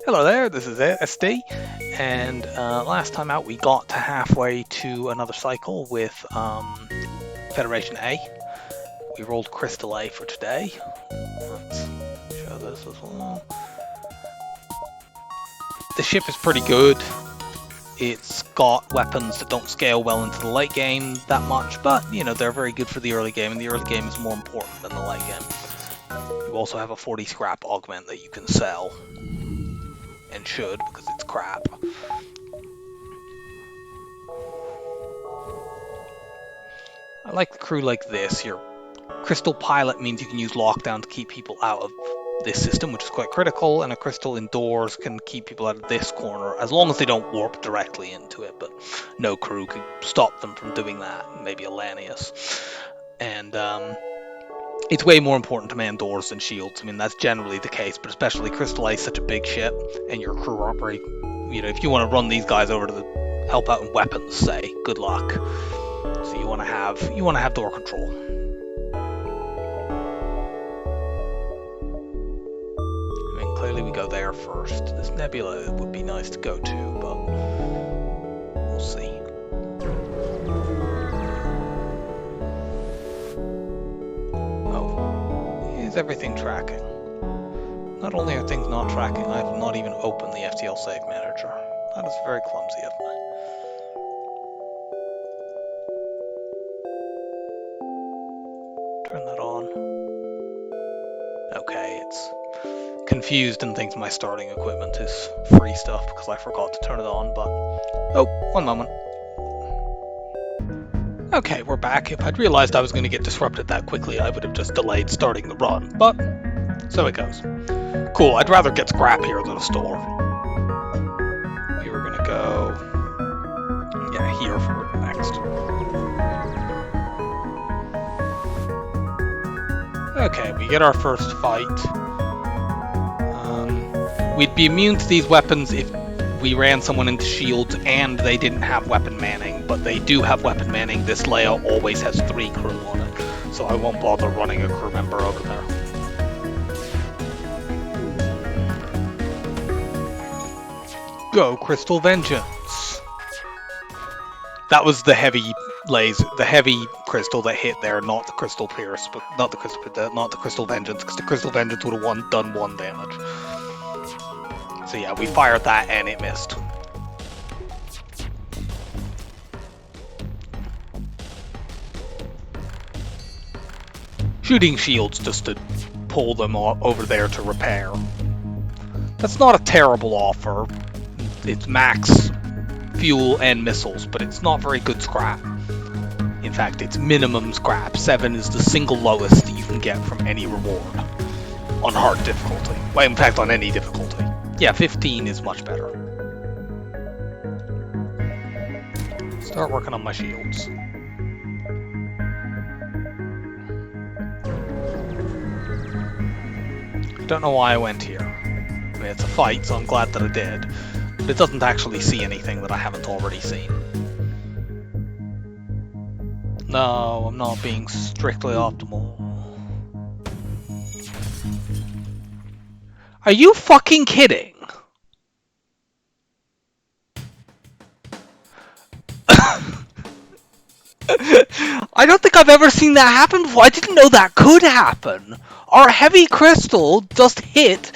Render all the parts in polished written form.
Hello there, this is SD, and last time out we got to halfway to another cycle with Federation A. We rolled Crystal A for today. Let's show this as well. The ship is pretty good. It's got weapons that don't scale well into the late game that much, but you know, they're very good for the early game, and the early game is more important than the late game. You also have a 40 scrap augment that you can sell. And should, because it's crap. I like the crew like this. Your crystal pilot means you can use lockdown to keep people out of this system, which is quite critical, and a crystal indoors can keep people out of this corner, as long as they don't warp directly into it, but no crew could stop them from doing that, maybe Alanius. And it's way more important to man doors than shields. I mean, that's generally the case, but especially Crystal A is such a big ship, and your crew operate. You know, if you want to run these guys over to help out in weapons, say, good luck. So you want to have door control. I mean, clearly we go there first. This nebula would be nice to go to, but we'll see. Is everything tracking? Not only are things not tracking, I have not even opened the FTL Save Manager. That is very clumsy of me. Turn that on. Okay, it's confused and thinks my starting equipment is free stuff because I forgot to turn it on, but... Oh, one moment. Okay, we're back. If I'd realized I was going to get disrupted that quickly, I would have just delayed starting the run, but so it goes. Cool, I'd rather get scrap here than a store. We were going to go... yeah, here for next. Okay, we get our first fight. We'd be immune to these weapons if we ran someone into shields and they didn't have weapon manning, but they do have weapon manning. This layout always has 3 crew on it, so I won't bother running a crew member over there. Go Crystal Vengeance! That was the heavy laser, the heavy crystal that hit there, not the Crystal Pierce, but not the Crystal Vengeance, because the Crystal Vengeance would have done 1 damage. So yeah, we fired that and it missed. Shooting shields just to pull them over there to repair. That's not a terrible offer. It's max fuel and missiles, but it's not very good scrap. In fact, it's minimum scrap. 7 is the single lowest you can get from any reward on hard difficulty. Well, in fact, on any difficulty. Yeah, 15 is much better. Start working on my shields. I don't know why I went here. I mean, it's a fight, so I'm glad that I did. But it doesn't actually see anything that I haven't already seen. No, I'm not being strictly optimal. Are you fucking kidding? I don't think I've ever seen that happen before. I didn't know that could happen. Our heavy crystal just hit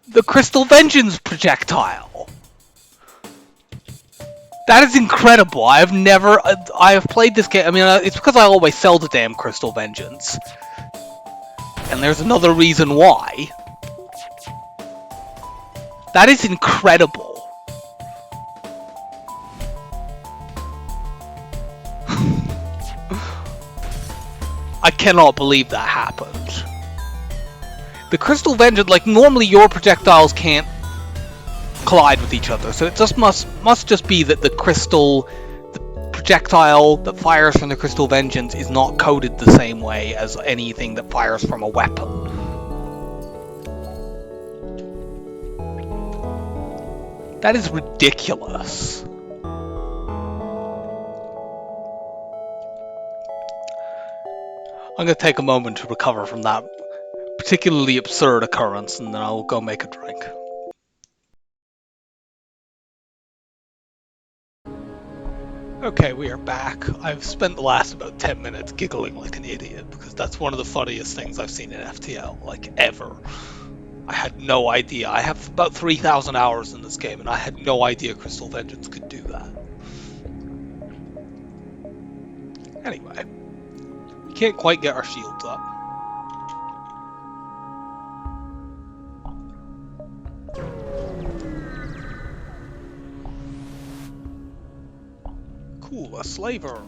the Crystal Vengeance projectile. That is incredible. I have played this game. I mean, it's because I always sell the damn Crystal Vengeance. And there's another reason why. That is incredible. I cannot believe that happened. The Crystal Vengeance, like, normally your projectiles can't collide with each other, so it just must just be that the projectile that fires from the Crystal Vengeance is not coded the same way as anything that fires from a weapon. That is ridiculous. I'm going to take a moment to recover from that particularly absurd occurrence, and then I'll go make a drink. Okay, we are back. I've spent the last about 10 minutes giggling like an idiot because that's one of the funniest things I've seen in FTL, like ever. I had no idea. I have about 3,000 hours in this game and I had no idea Crystal Vengeance could do that. Anyway, we can't quite get our shields up. Cool, a slaver.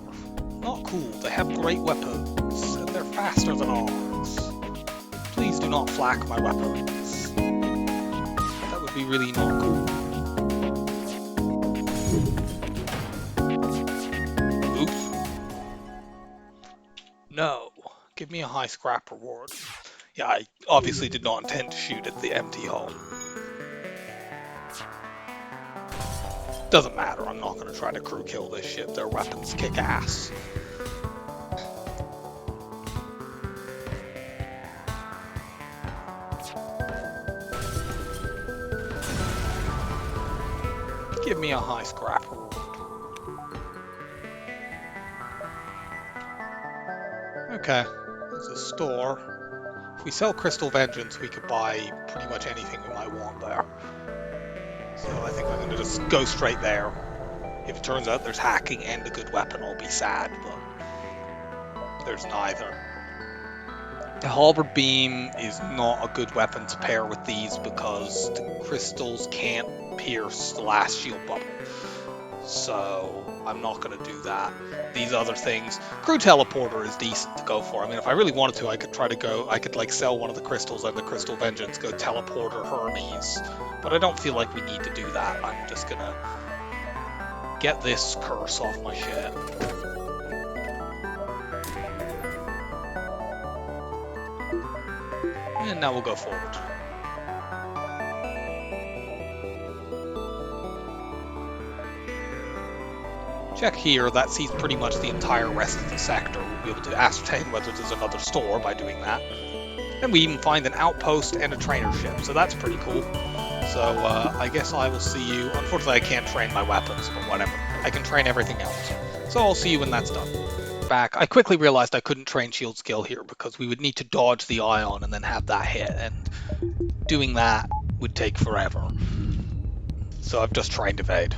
Not cool, they have great weapons, and they're faster than ours. Please do not flak my weapons. That would be really not cool. Oops. No. Give me a high scrap reward. Yeah, I obviously did not intend to shoot at the empty hull. Doesn't matter, I'm not going to try to crew kill this ship. Their weapons kick ass. Give me a high scrap reward. Okay, there's a store. If we sell Crystal Vengeance, we could buy pretty much anything we might want there. So I think I'm going to just go straight there. If it turns out there's hacking and a good weapon, I'll be sad, but there's neither. The halberd beam is not a good weapon to pair with these because the crystals can't pierce the last shield bubble. So I'm not going to do that. These other things, crew teleporter is decent to go for. I mean, if I really wanted to, I could like sell one of the crystals and the Crystal Vengeance, go teleporter Hermes. But I don't feel like we need to do that. I'm just gonna get this curse off my ship. And now we'll go forward. Check here, that sees pretty much the entire rest of the sector. We'll be able to ascertain whether there's another store by doing that. And we even find an outpost and a trainer ship, so that's pretty cool. So I guess I will see you. Unfortunately, I can't train my weapons, but whatever. I can train everything else. So I'll see you when that's done. Back. I quickly realized I couldn't train shield skill here because we would need to dodge the ion and then have that hit, and doing that would take forever. So I've just trained evade.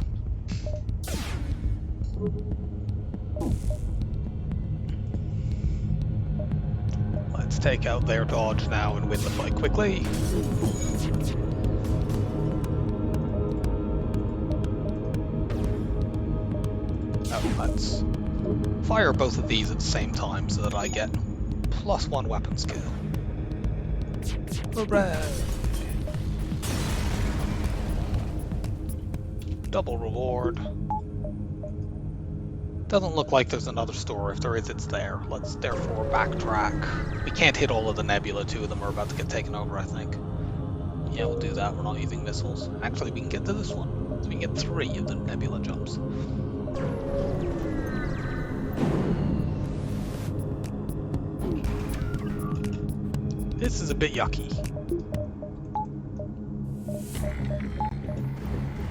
Let's take out their dodge now and win the fight quickly. Oh, let's fire both of these at the same time so that I get +1 weapon skill. Hooray! Double reward. Doesn't look like there's another store. If there is, it's there. Let's therefore backtrack. We can't hit all of the nebula. 2 of them are about to get taken over, I think. Yeah, we'll do that. We're not using missiles. Actually, we can get to this one. So we can get 3 of the nebula jumps. This is a bit yucky.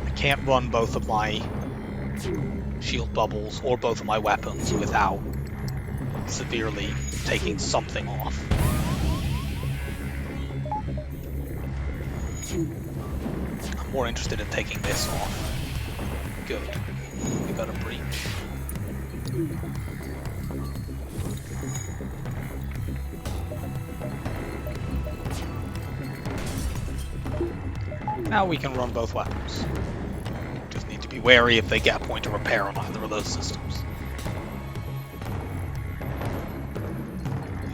I can't run both of my shield bubbles or both of my weapons without severely taking something off. I'm more interested in taking this off. Good. We got a breach. Now we can run both weapons. Just need to be wary if they get a point of repair on either of those systems.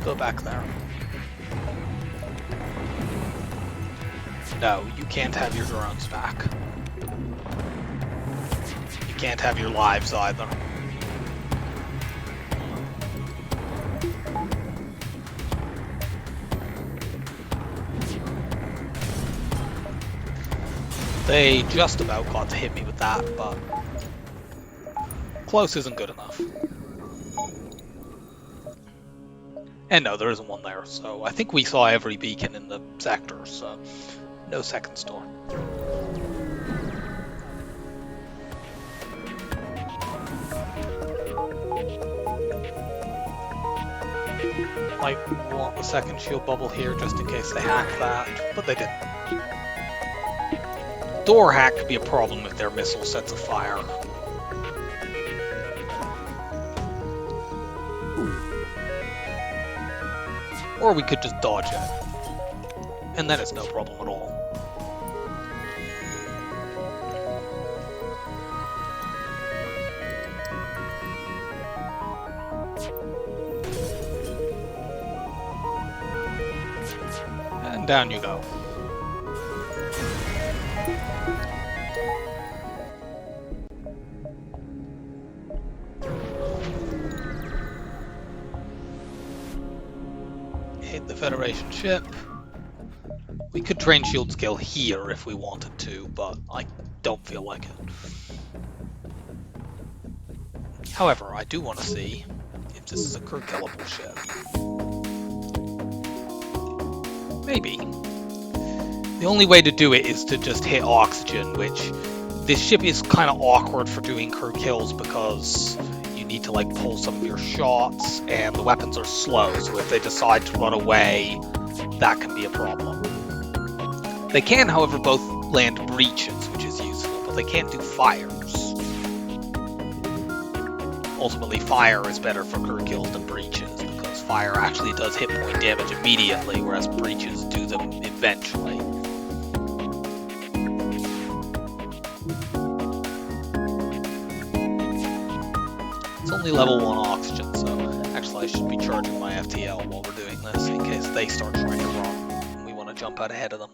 Go back there. No, you can't have your drones back. You can't have your lives either. They just about got to hit me with that, but close isn't good enough. And no, there isn't one there, so I think we saw every beacon in the sector, so no second store. Might want the second shield bubble here just in case they hack that, but they didn't. Door hack could be a problem if their missile sets a fire. Or we could just dodge it. And then it's no problem at all. And down you go. Hit the Federation ship. We could train shield skill here if we wanted to, but I don't feel like it. However, I do want to see if this is a crew killable ship. Maybe. The only way to do it is to just hit oxygen, which this ship is kind of awkward for doing crew kills because you need to like pull some of your shots and the weapons are slow, so if they decide to run away, that can be a problem. They can, however, both land breaches, which is useful, but they can't do fires. Ultimately, fire is better for crew kills than breaches, because fire actually does hit point damage immediately, whereas breaches do them eventually. It's only level 1 oxygen, so actually I should be charging my FTL while we're doing this, in case they start trying to run, and we want to jump out ahead of them.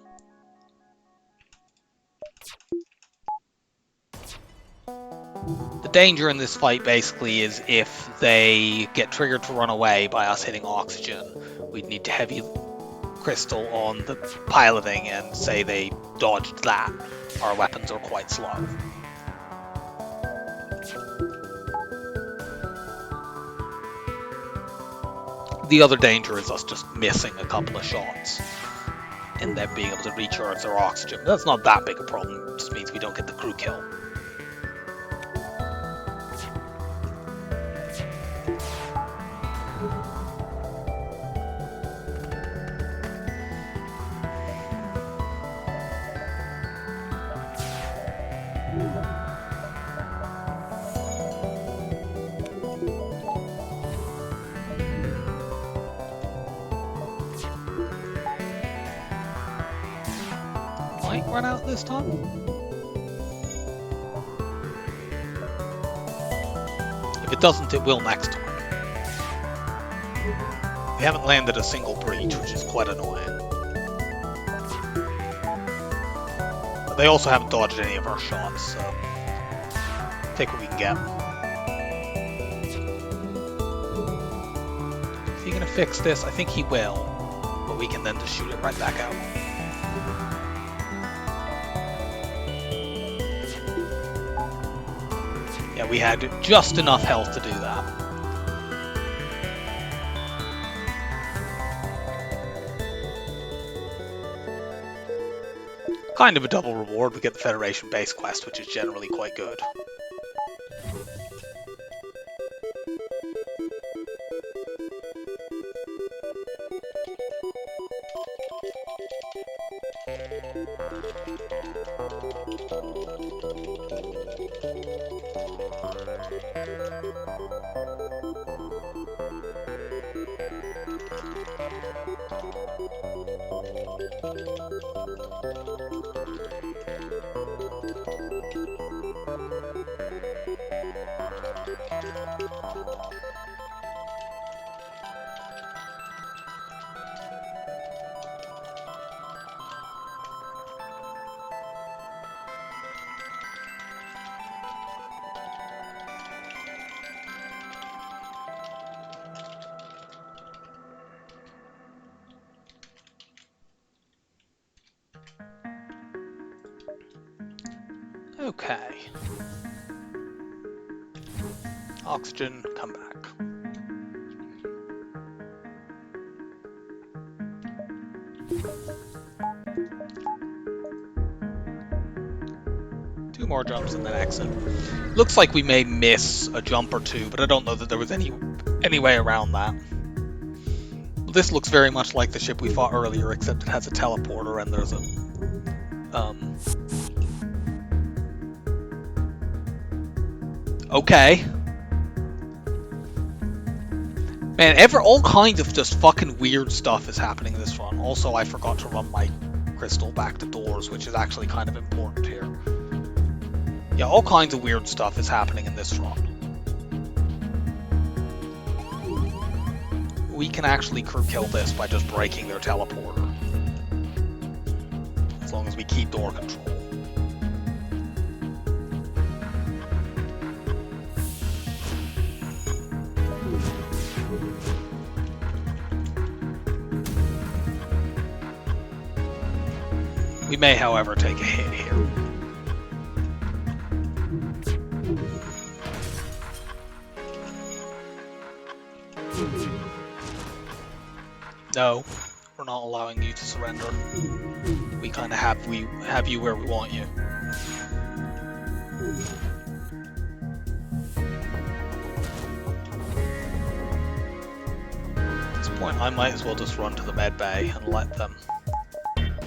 The danger in this fight basically is if they get triggered to run away by us hitting oxygen, we'd need to heavy crystal on the piloting, and say they dodged that, our weapons are quite slow. The other danger is us just missing a couple of shots and them being able to recharge their oxygen. That's not that big a problem, it just means we don't get the crew kill. Might run out this time. If it doesn't, it will next time. We haven't landed a single breach, which is quite annoying. But they also haven't dodged any of our shots, so take what we can get. Is he gonna fix this? I think he will, but we can then just shoot it right back out. Yeah, we had just enough health to do that. Kind of a double reward, we get the Federation base quest, which is generally quite good. Okay. Oxygen, come back. Two more jumps and then exit. Looks like we may miss a jump or two, but I don't know that there was any way around that. This looks very much like the ship we fought earlier, except it has a teleporter and there's a... Okay. Man, all kinds of just fucking weird stuff is happening in this run. Also, I forgot to run my crystal back to doors, which is actually kind of important here. Yeah, all kinds of weird stuff is happening in this run. We can actually crew kill this by just breaking their teleporter. As long as we keep door control. We may, however, take a hit here. No, we're not allowing you to surrender. We kind of have you where we want you. At this point, I might as well just run to the med bay and let them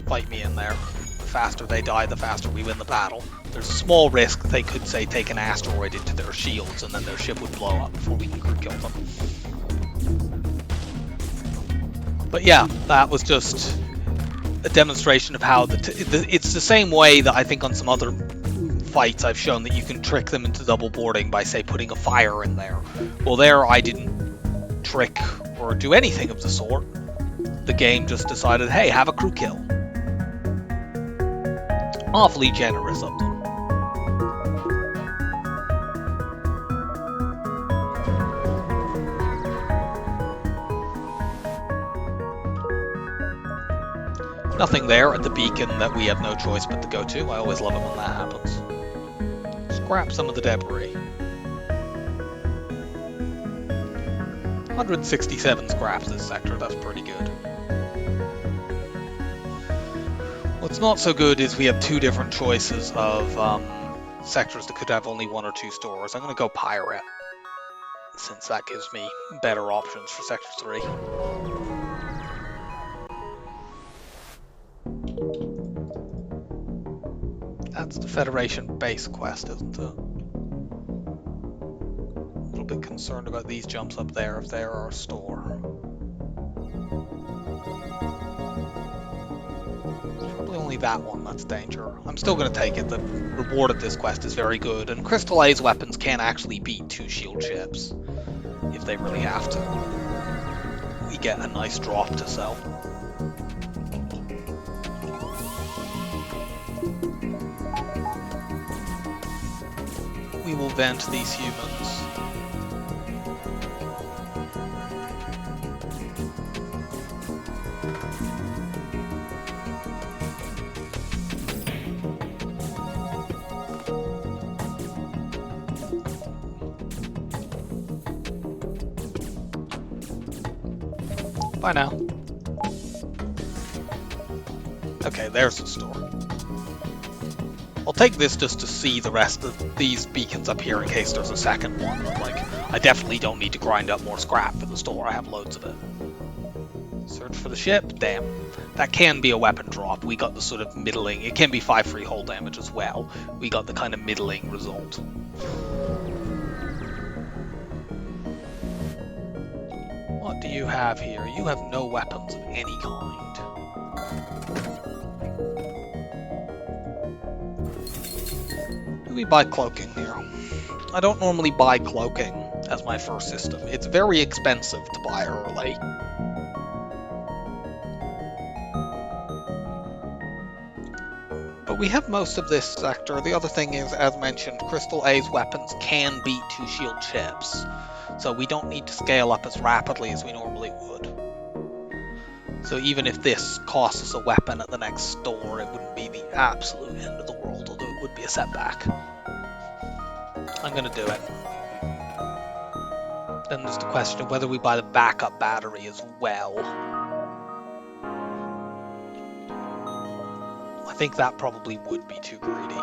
fight me in there. The faster they die, the faster we win the battle. There's a small risk they could, say, take an asteroid into their shields and then their ship would blow up before we can crew kill them. But yeah, that was just a demonstration of how it's the same way that I think on some other fights I've shown that you can trick them into double boarding by, say, putting a fire in there. Well, there I didn't trick or do anything of the sort. The game just decided, hey, have a crew kill. Awfully generous of them. Nothing there at the beacon that we have no choice but to go to. I always love it when that happens. Scrap some of the debris. 167 scraps this sector, that's pretty good. What's not so good is we have two different choices of sectors that could have only one or two stores. I'm going to go Pirate, since that gives me better options for Sector 3. That's the Federation base quest, isn't it? A little bit concerned about these jumps up there if they're our store. Probably only that one that's danger. I'm still going to take it. The reward of this quest is very good, and Crystal A's weapons can actually beat 2 shield ships if they really have to. We get a nice drop to sell. We will vent these humans. Bye now. Okay, there's the store. I'll take this just to see the rest of these beacons up here in case there's a second one. Like, I definitely don't need to grind up more scrap for the store, I have loads of it. Search for the ship, damn. That can be a weapon drop. We got the sort of middling, it can be 5 free hull damage as well. We got the kind of middling result. What do you have here? You have no weapons of any kind. We buy cloaking here. I don't normally buy cloaking as my first system. It's very expensive to buy early. But we have most of this sector. The other thing is, as mentioned, Crystal A's weapons can beat 2 shield ships. So we don't need to scale up as rapidly as we normally would. So even if this costs us a weapon at the next store, it wouldn't be the absolute end of the world, although it would be a setback. I'm going to do it. Then there's the question of whether we buy the backup battery as well. I think that probably would be too greedy.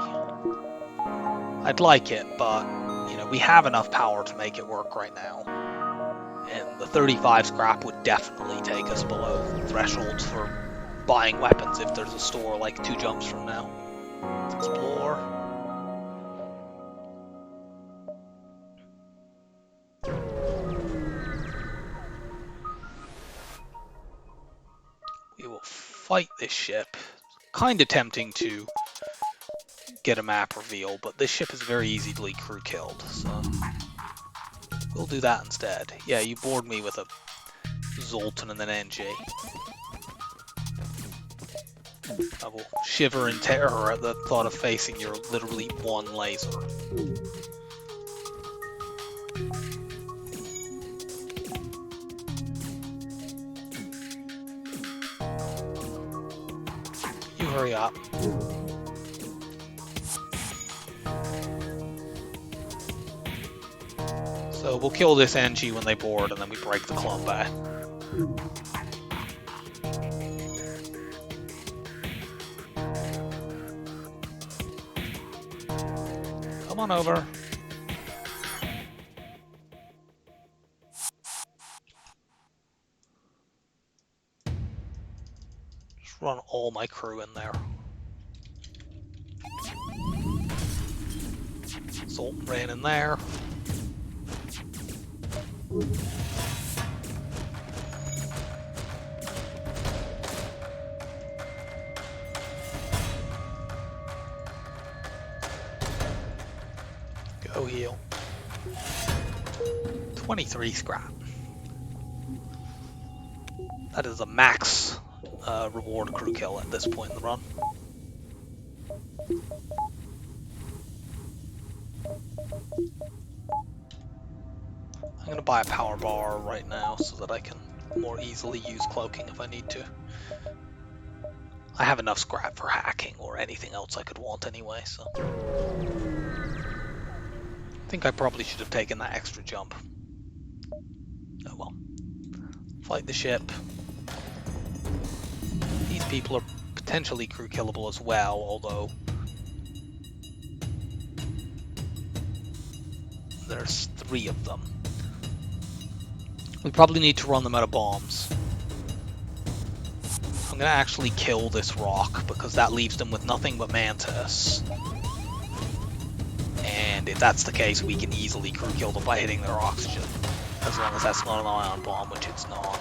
I'd like it, but, you know, we have enough power to make it work right now. And the 35 scrap would definitely take us below thresholds for buying weapons if there's a store like 2 jumps from now. Let's explore. We will fight this ship. Kind of tempting to get a map reveal, but this ship is very easily crew killed, so we'll do that instead. Yeah, you bored me with a Zoltan and an NG. I will shiver in terror at the thought of facing your literally one laser. You hurry up. So we'll kill this NG when they board, and then we break the clump back. Come on over. Just run all my crew in there. Zoltan ran in there. Go heal. 23 scrap. That is a max reward crew kill at this point in the run. I'm going to buy a power bar right now so that I can more easily use cloaking if I need to. I have enough scrap for hacking or anything else I could want anyway, so... I think I probably should have taken that extra jump. Oh well. Fight the ship. These people are potentially crew killable as well, although... there's 3 of them. We probably need to run them out of bombs. I'm gonna actually kill this rock, because that leaves them with nothing but Mantis. And if that's the case, we can easily crew kill them by hitting their oxygen. As long as that's not an ion bomb, which it's not.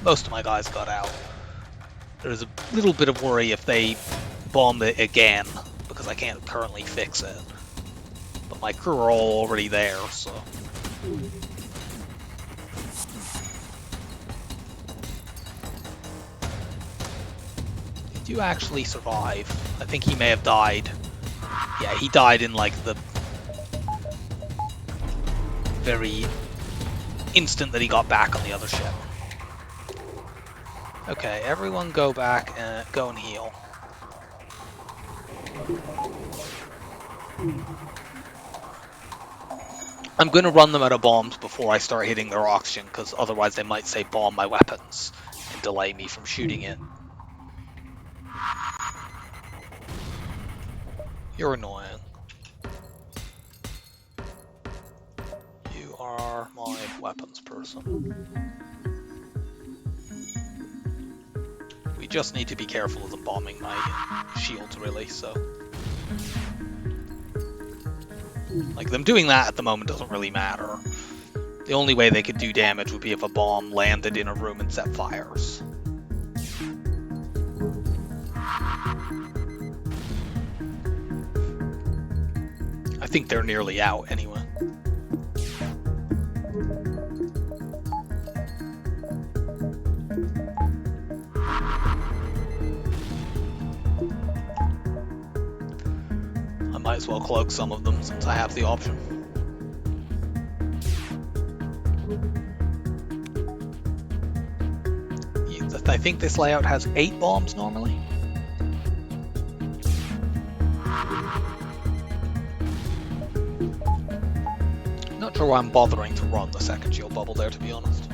Most of my guys got out. There's a little bit of worry if they bomb it again, because I can't currently fix it. But my crew are all already there, so... Did you actually survive? I think he may have died. Yeah, he died in like the very instant that he got back on the other ship. Okay, everyone go back and go and heal. I'm going to run them out of bombs before I start hitting their oxygen, because otherwise they might say bomb my weapons and delay me from shooting it. You're annoying. You are my weapons person. We just need to be careful of them bombing my shields, really, so... Like, them doing that at the moment doesn't really matter. The only way they could do damage would be if a bomb landed in a room and set fires. I think they're nearly out anyway. Might as well cloak some of them since I have the option. I think this layout has 8 bombs normally. Not sure why I'm bothering to run the second shield bubble there, to be honest.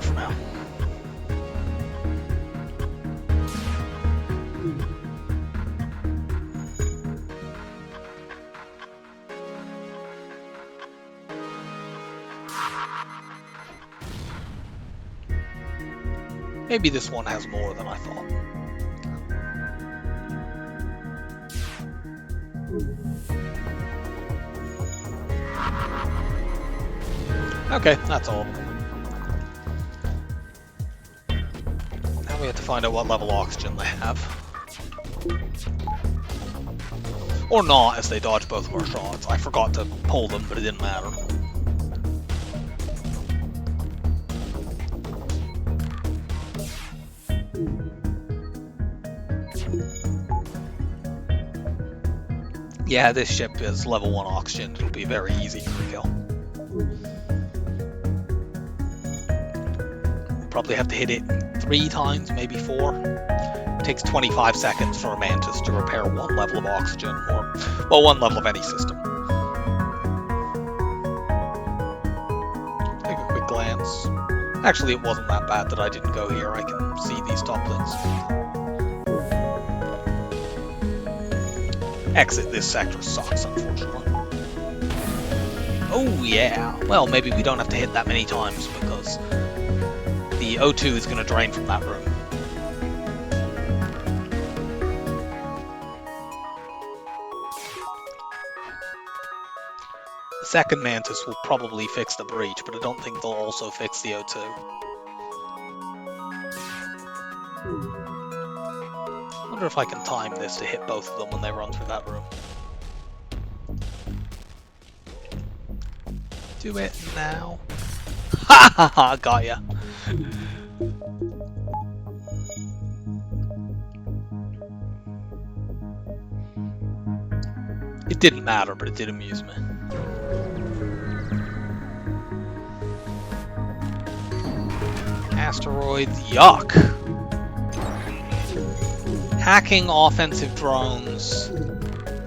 for now. Maybe this one has more than I thought. Okay, that's all. Now we have to find out what level oxygen they have. Or not, as they dodge both of our shots. I forgot to pull them, but it didn't matter. Yeah, this ship is level 1 oxygen. It'll be very easy to kill. Probably have to hit it 3 times, maybe 4. It takes 25 seconds for a Mantis to repair 1 level of oxygen, or, well, 1 level of any system. Take a quick glance. Actually, it wasn't that bad that I didn't go here. I can see these toplins. Exit this sector sucks, unfortunately. Oh yeah, well maybe we don't have to hit that many times because the O2 is going to drain from that room. The second Mantis will probably fix the breach, but I don't think they'll also fix the O2. I wonder if I can time this to hit both of them when they run through that room. Do it now. Ha ha ha, got ya. It didn't matter, but it did amuse me. Asteroids, yuck. Hacking offensive drones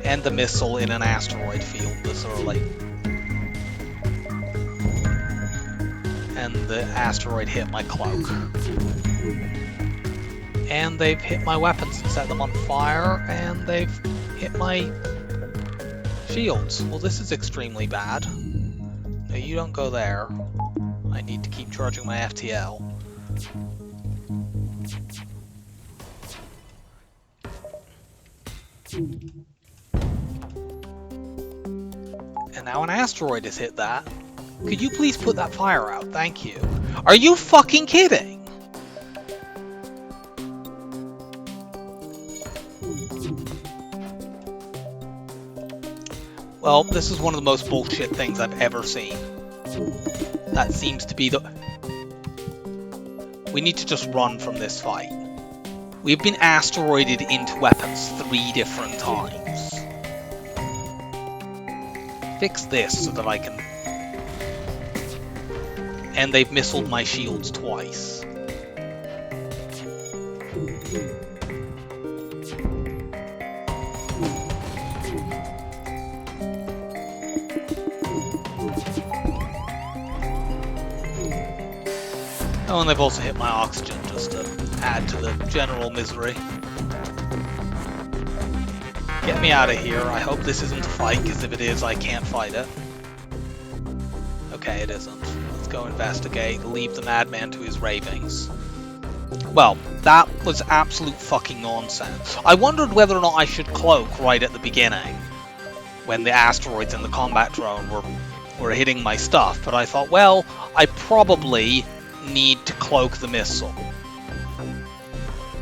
and the missile in an asteroid field this early. And the asteroid hit my cloak. And they've hit my weapons and set them on fire, and they've hit my shields. Well, this is extremely bad. No, you don't go there. I need to keep charging my FTL. And now an asteroid has hit that. Could you please put that fire out? Thank you. Are you fucking kidding? Well, this is one of the most bullshit things I've ever seen. That seems to be the... We need to just run from this fight. We've been asteroided into weapons 3 different times. Fix this so that I can... And they've missiled my shields twice. Oh, and they've also hit my oxygen just to add to the general misery. Get me out of here. I hope this isn't a fight, because if it is, I can't fight it. Okay, it isn't. Let's go investigate. Leave the madman to his ravings. Well, that was absolute fucking nonsense. I wondered whether or not I should cloak right at the beginning, when the asteroids and the combat drone were hitting my stuff, but I thought, well, I probably need to cloak the missile.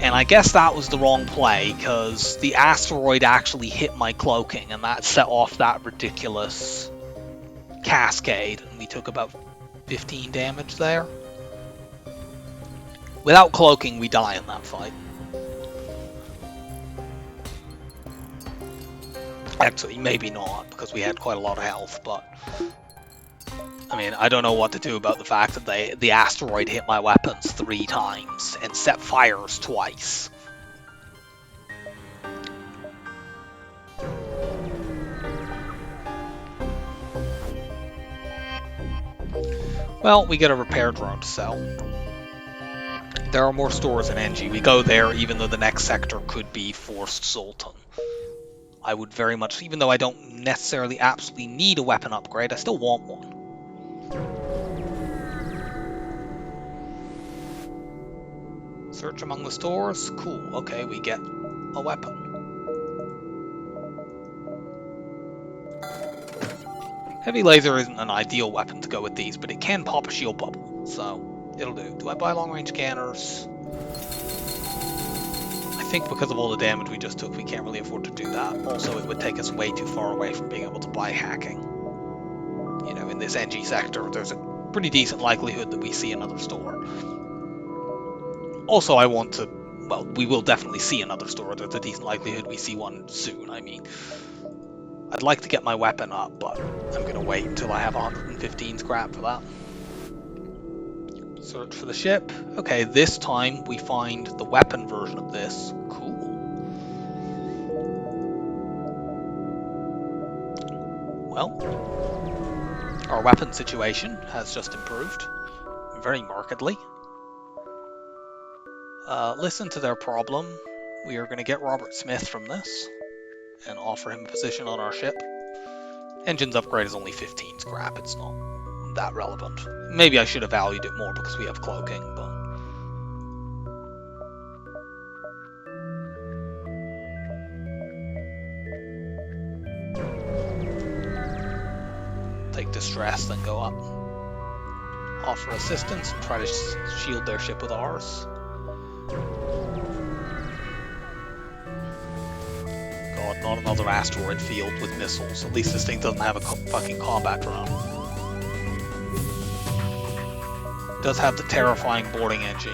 And I guess that was the wrong play, because the asteroid actually hit my cloaking, and that set off that ridiculous cascade, and we took about 15 damage there. Without cloaking, we die in that fight. Actually, maybe not, because we had quite a lot of health, but... I mean, I don't know what to do about the fact that the asteroid hit my weapons 3 times and set fires twice. Well, we get a repair drone to sell. There are more stores in NG. We go there even though the next sector could be Forced Sultan. I would very much, even though I don't necessarily absolutely need a weapon upgrade, I still want one. Search among the stores. Cool. Okay, we get a weapon. Heavy laser isn't an ideal weapon to go with these, but it can pop a shield bubble, so it'll do. Do I buy long-range scanners? I think because of all the damage we just took, we can't really afford to do that. Also, it would take us way too far away from being able to buy hacking. You know, in this NG sector, there's a pretty decent likelihood that we see another store. Also, I want to... Well, we will definitely see another store. There's a decent likelihood we see one soon, I mean. I'd like to get my weapon up, but I'm going to wait until I have 115 scrap for that. Search for the ship. Okay, this time we find the weapon version of this. Cool. Well, our weapon situation has just improved very markedly. Listen to their problem. We are going to get Robert Smith from this and offer him a position on our ship. Engine's upgrade is only 15 scrap, it's not that relevant. Maybe I should have valued it more because we have cloaking, but... Take distress, then go up. Offer assistance and try to shield their ship with ours. God, not another asteroid field with missiles. At least this thing doesn't have a fucking combat drone. It does have the terrifying boarding engine.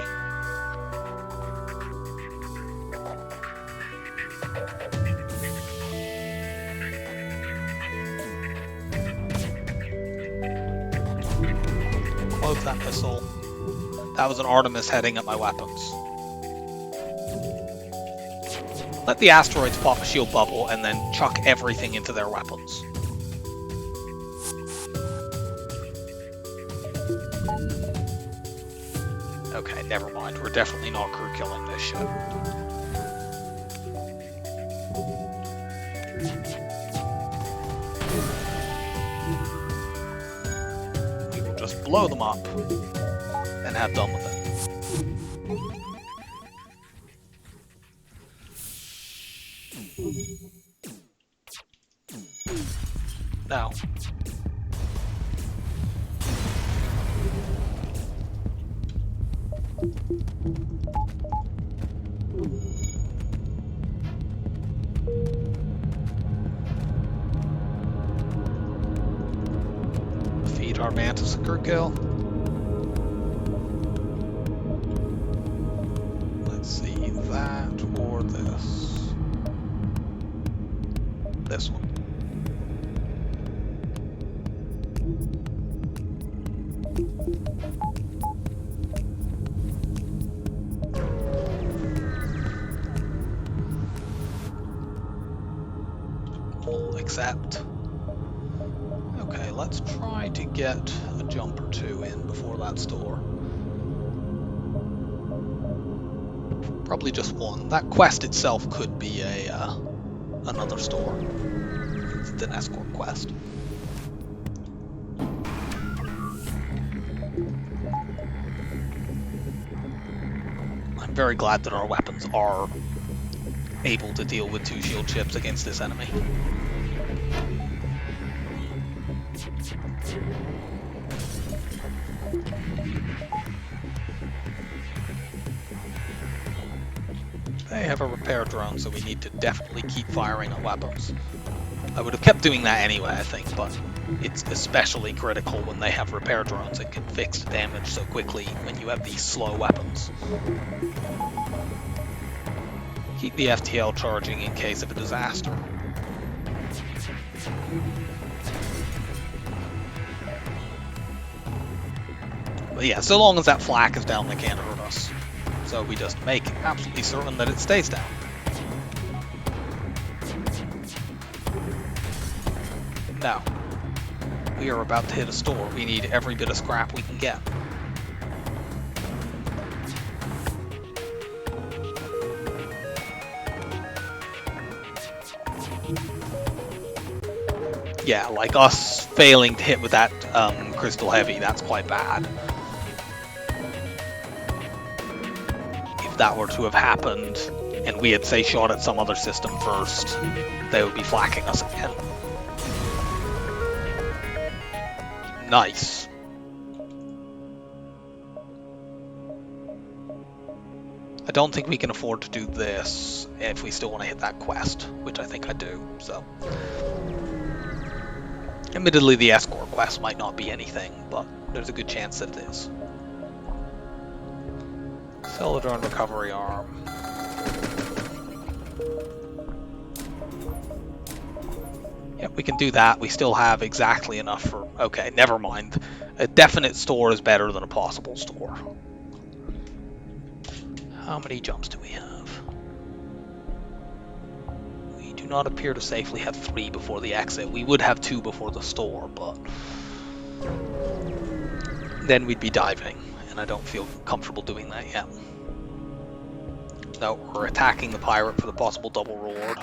Cloak that missile. That was an Artemis heading at my weapons. Let the asteroids pop a shield bubble and then chuck everything into their weapons. Okay, never mind. We're definitely not crew killing this ship. We will just blow them up and have done with it. Now, feed our Mantis a crew kill. Let's see, that or this. This one. We'll accept. Okay, let's try to get a jump or two in before that store. Probably just one. That quest itself could be a another store. It's an escort quest. I'm very glad that our weapons are able to deal with 2 shield ships against this enemy. They have a repair drone, so we need to definitely keep firing at weapons. I would have kept doing that anyway, I think, but it's especially critical when they have repair drones that can fix the damage so quickly when you have these slow weapons. Keep the FTL charging in case of a disaster. But yeah, so long as that flak is down, they can't hurt us. So we just make absolutely certain that it stays down. Now, We are about to hit a store. We need every bit of scrap we can get. Yeah, like us failing to hit with that crystal heavy, that's quite bad. If that were to have happened, and we had, say, shot at some other system first, they would be flacking us again. Nice. I don't think we can afford to do this if we still want to hit that quest, which I think I do, so. Admittedly, the escort quest might not be anything, but there's a good chance that it is. Sell the drone recovery arm. Yep, we can do that. We still have exactly enough for... Okay, never mind. A definite store is better than a possible store. How many jumps do we have? We do not appear to safely have 3 before the exit. We would have 2 before the store, but... then we'd be diving, and I don't feel comfortable doing that yet. No, we're attacking the pirate for the possible double reward.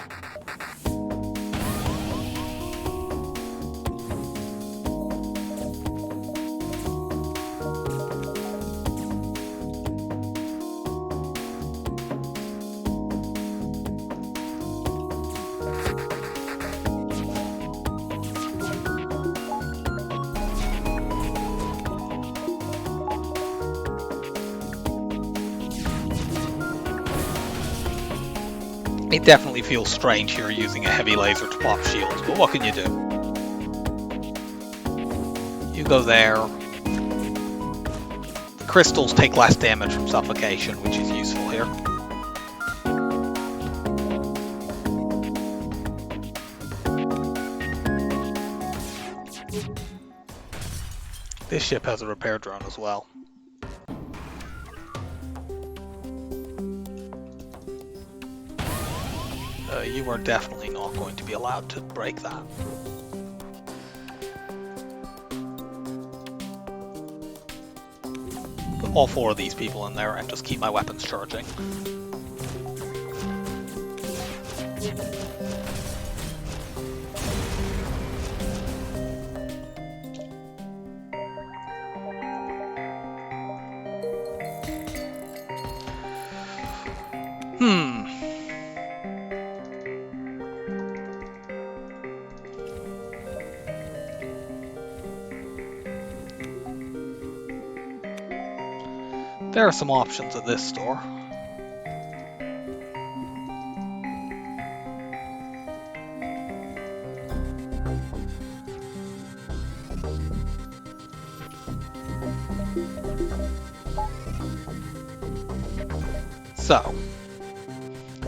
It definitely feels strange here using a heavy laser to pop shields, but what can you do? You go there. The crystals take less damage from suffocation, which is useful here. This ship has a repair drone as well. You are definitely not going to be allowed to break that. Put all 4 of these people in there and just keep my weapons charging. There are some options at this store. So,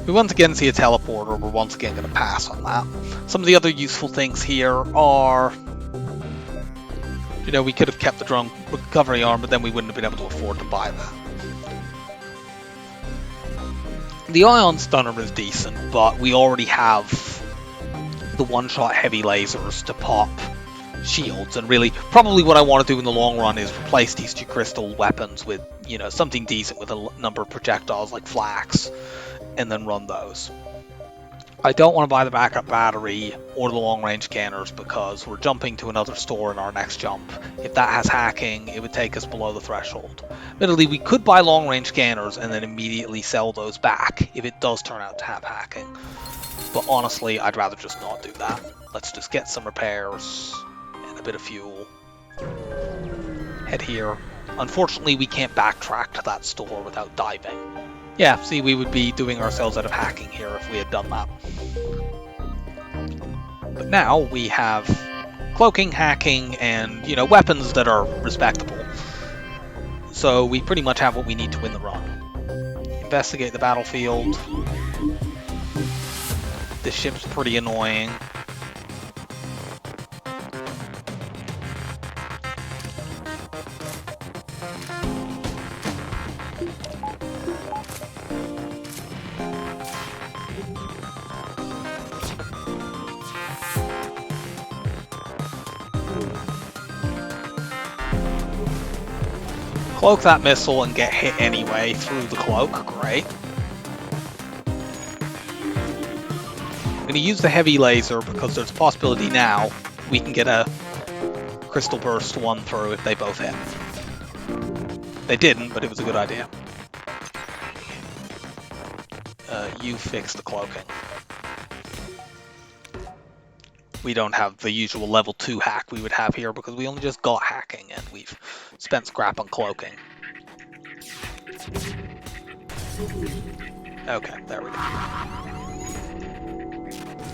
we once again see a teleporter. We're once again going to pass on that. Some of the other useful things here are... You know, we could have kept the drone recovery arm, but then we wouldn't have been able to afford to buy that. The ion stunner is decent, but we already have the one-shot heavy lasers to pop shields, and really, probably what I want to do in the long run is replace these 2 crystal weapons with, you know, something decent with a number of projectiles like flax, and then run those. I don't want to buy the backup battery or the long-range scanners because we're jumping to another store in our next jump. If that has hacking, it would take us below the threshold. Admittedly, we could buy long-range scanners and then immediately sell those back if it does turn out to have hacking. But honestly, I'd rather just not do that. Let's just get some repairs and a bit of fuel. Head here. Unfortunately, we can't backtrack to that store without diving. Yeah, see, we would be doing ourselves out of hacking here if we had done that. But now we have cloaking, hacking, and, you know, weapons that are respectable. So we pretty much have what we need to win the run. Investigate the battlefield. This ship's pretty annoying. Cloak that missile and get hit anyway through the cloak. Great. I'm going to use the heavy laser because there's a possibility now we can get a crystal burst one through if they both hit. They didn't, but it was a good idea. You fix the cloaking. We don't have the usual level 2 hack we would have here because we only just got hacking and we've spent scrap on cloaking. Okay, there we go.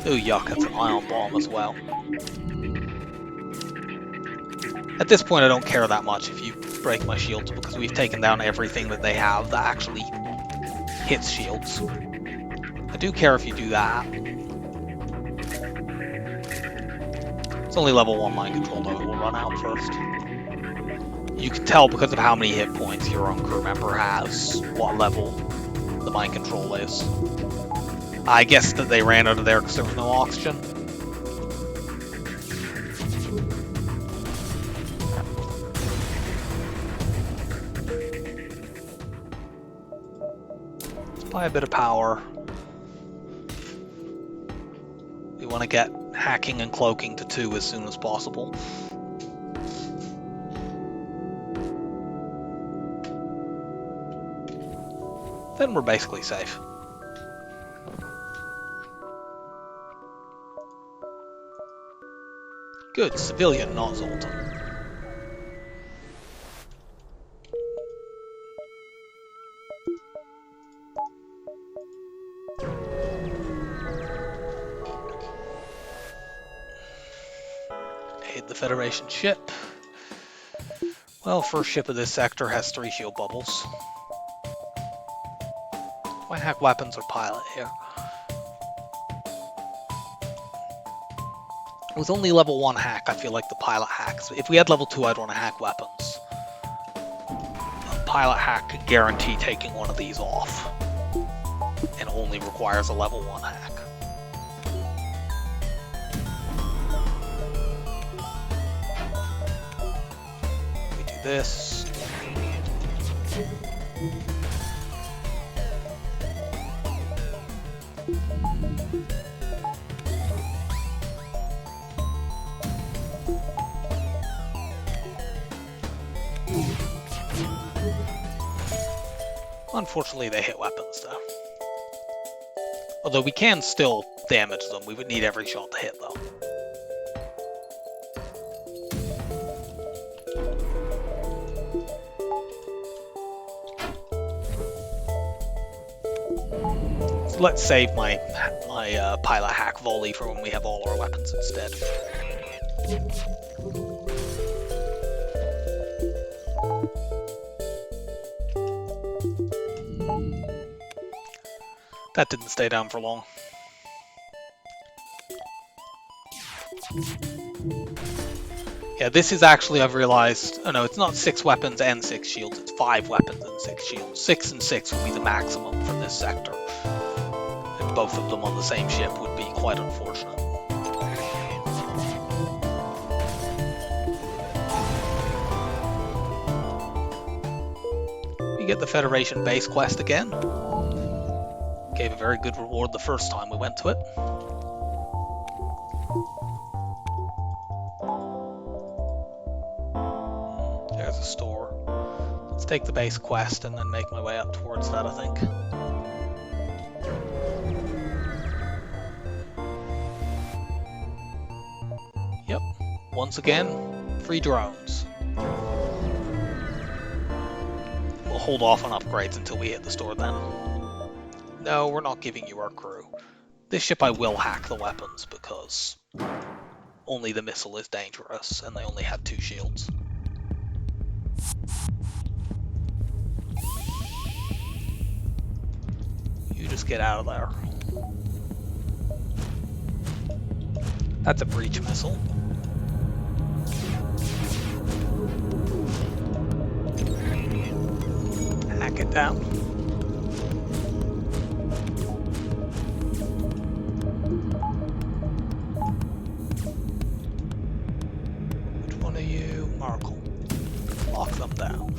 Ooh, yuck, it's an ion bomb as well. At this point I don't care that much if you break my shields because we've taken down everything that they have that actually hits shields. I do care if you do that. It's only level 1 mind control though, it will run out first. You can tell because of how many hit points your own crew member has, what level the mind control is. I guess that they ran out of there because there was no oxygen. Let's buy a bit of power. We want to get hacking and cloaking to 2 as soon as possible. Then we're basically safe. Good, civilian, not Zoltan. Hit the Federation ship. Well, first ship of this sector has 3 shield bubbles. Why hack weapons or pilot here? With only level 1 hack, I feel like the pilot hacks. If we had level 2, I'd want to hack weapons. A pilot hack could guarantee taking one of these off. And only requires a level 1 hack. We do this. Unfortunately, they hit weapons, though. Although we can still damage them. We would need every shot to hit, though. So let's save my pilot hack volley for when we have all our weapons instead. That didn't stay down for long. Yeah, this is actually, I've realized, oh no, it's not 6 weapons and 6 shields, it's 5 weapons and 6 shields. 6 and 6 would be the maximum for this sector. And both of them on the same ship would be quite unfortunate. We get the Federation base quest again. Gave a very good reward the first time we went to it. There's a store. Let's take the base quest and then make my way up towards that, I think. Yep. Once again, free drones. We'll hold off on upgrades until we hit the store then. No, we're not giving you our crew. This ship I will hack the weapons because only the missile is dangerous and they only had 2 shields. You just get out of there. That's a breach missile. Hack it down. Which one are you? Markle. Lock them down.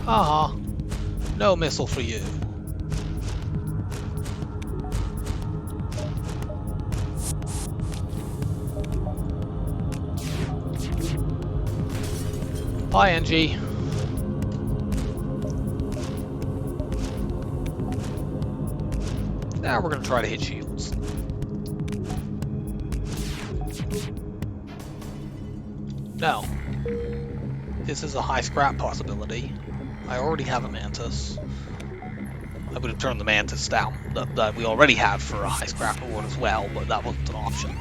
Haha. No missile for you. Bye, NG. Now we're going to try to hit shields. No. This is a high scrap possibility. I already have a Mantis. I would have turned the Mantis down, that we already have for a high scrap reward as well, but that wasn't an option.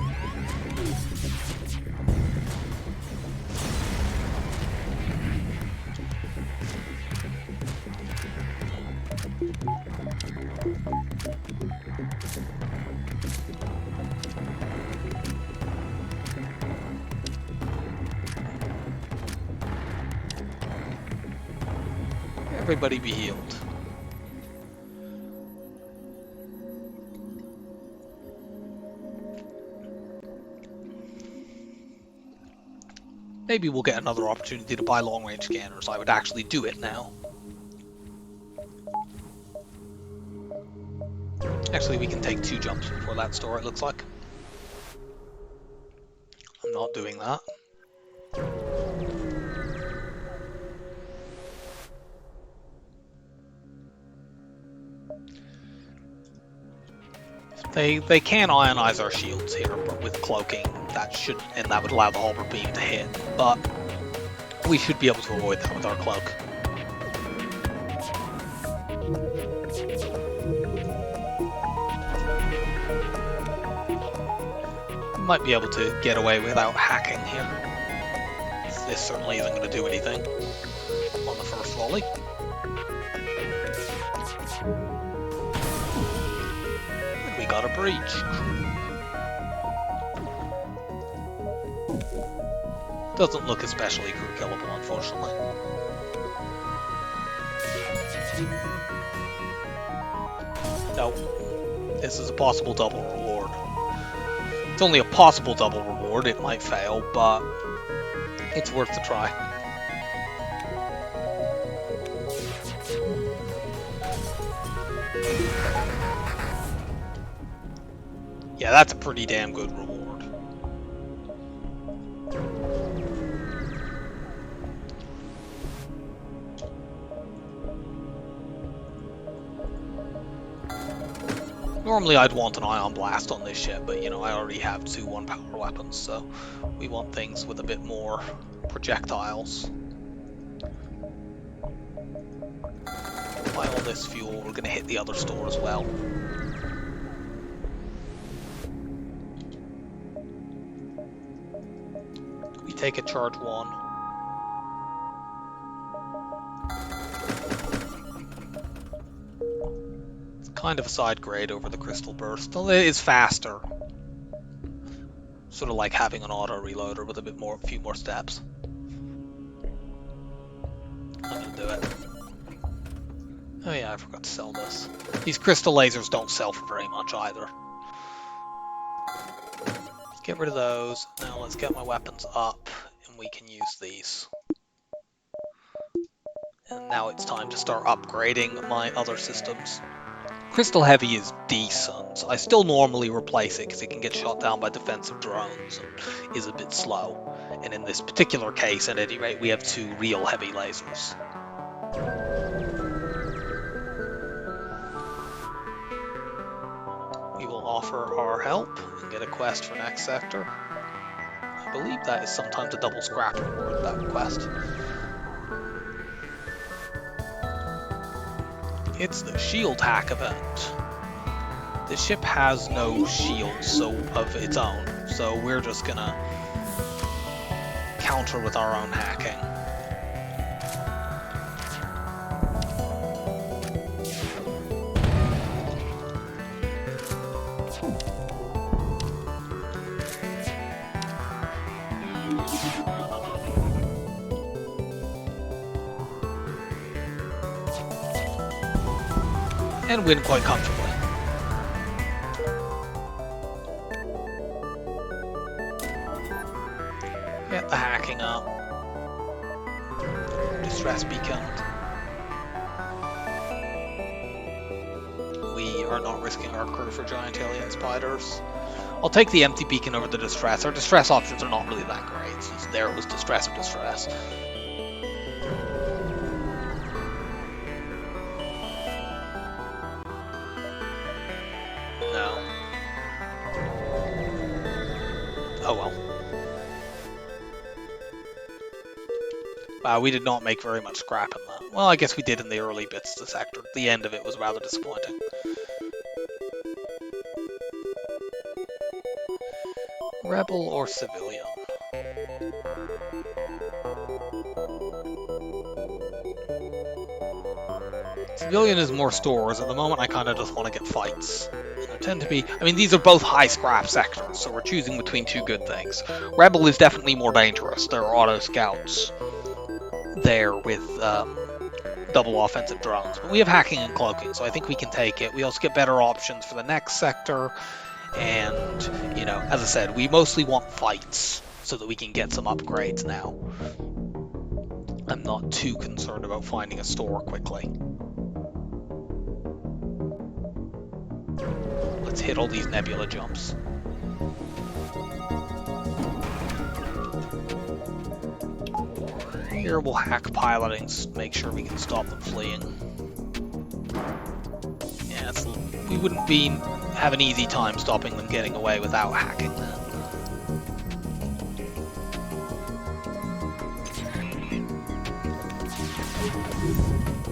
Everybody be healed. Maybe we'll get another opportunity to buy long-range scanners. I would actually do it now. Actually, we can take 2 jumps before that store, it looks like. I'm not doing that. They can ionize our shields here, but with cloaking, that would allow the halber beam to hit. But we should be able to avoid that with our cloak. We might be able to get away without hacking here. This certainly isn't going to do anything on the first volley. Got a breach. Doesn't look especially crew killable, unfortunately. Nope. This is a possible double reward. It's only a possible double reward, it might fail, but it's worth the try. Yeah, that's a pretty damn good reward. Normally I'd want an ion blast on this ship, but you know, I already have 2 1-power weapons, so we want things with a bit more projectiles. Buy all this fuel, we're going to hit the other store as well. We take a charge 1. Kind of a side grade over the crystal burst. It is faster. Sort of like having an auto reloader with a few more steps. I'm gonna do it. Oh yeah, I forgot to sell this. These crystal lasers don't sell for very much either. Let's get rid of those. Now let's get my weapons up and we can use these. And now it's time to start upgrading my other systems. Crystal Heavy is decent. I still normally replace it because it can get shot down by defensive drones and is a bit slow. And in this particular case, at any rate, we have 2 real heavy lasers. We will offer our help and get a quest for next sector. I believe that is sometimes a double scrap reward, that quest. It's the shield hack event. This ship has no shields of its own, so we're just gonna counter with our own hacking. And win quite comfortably. Get the hacking up. distress beacon. We are not risking our crew for giant alien spiders. I'll take the empty beacon over the distress. Our distress options are not really that great, since there it was distress or distress. No. Oh well. Wow, we did not make very much scrap in that. Well, I guess we did in the early bits of the sector. The end of it was rather disappointing. Rebel or civilian? Civilian is more stores. At the moment, I kind of just want to get fights. There tend to be... I mean, these are both high scrap sectors, so we're choosing between two good things. Rebel is definitely more dangerous. There are auto scouts there with double offensive drones. But we have hacking and cloaking, so I think we can take it. We also get better options for the next sector. And, you know, as I said, we mostly want fights so that we can get some upgrades now. I'm not too concerned about finding a store quickly. Let's hit all these nebula jumps. Here we'll hack piloting, make sure we can stop them fleeing. Yeah, we wouldn't have an easy time stopping them getting away without hacking them.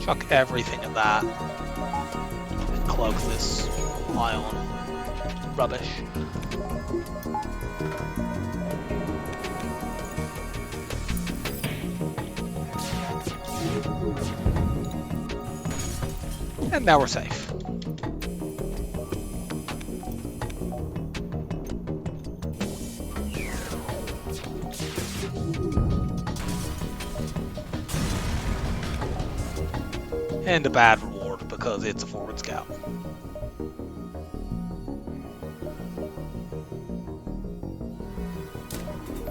Chuck everything at that. And cloak this ion rubbish. And now we're safe. And a bad reward because it's a forward scout.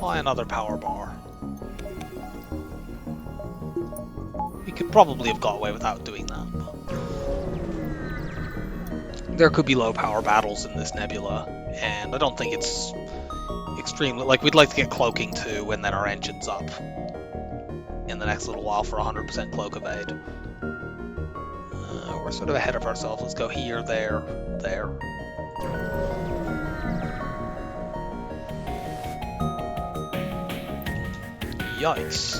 Buy another power bar. We could probably have got away without doing that. But there could be low power battles in this nebula, and I don't think it's extremely... Like, we'd like to get cloaking too, and then our engine's up in the next little while for 100% cloak evade. We're sort of ahead of ourselves. Let's go here, there, there. Yikes.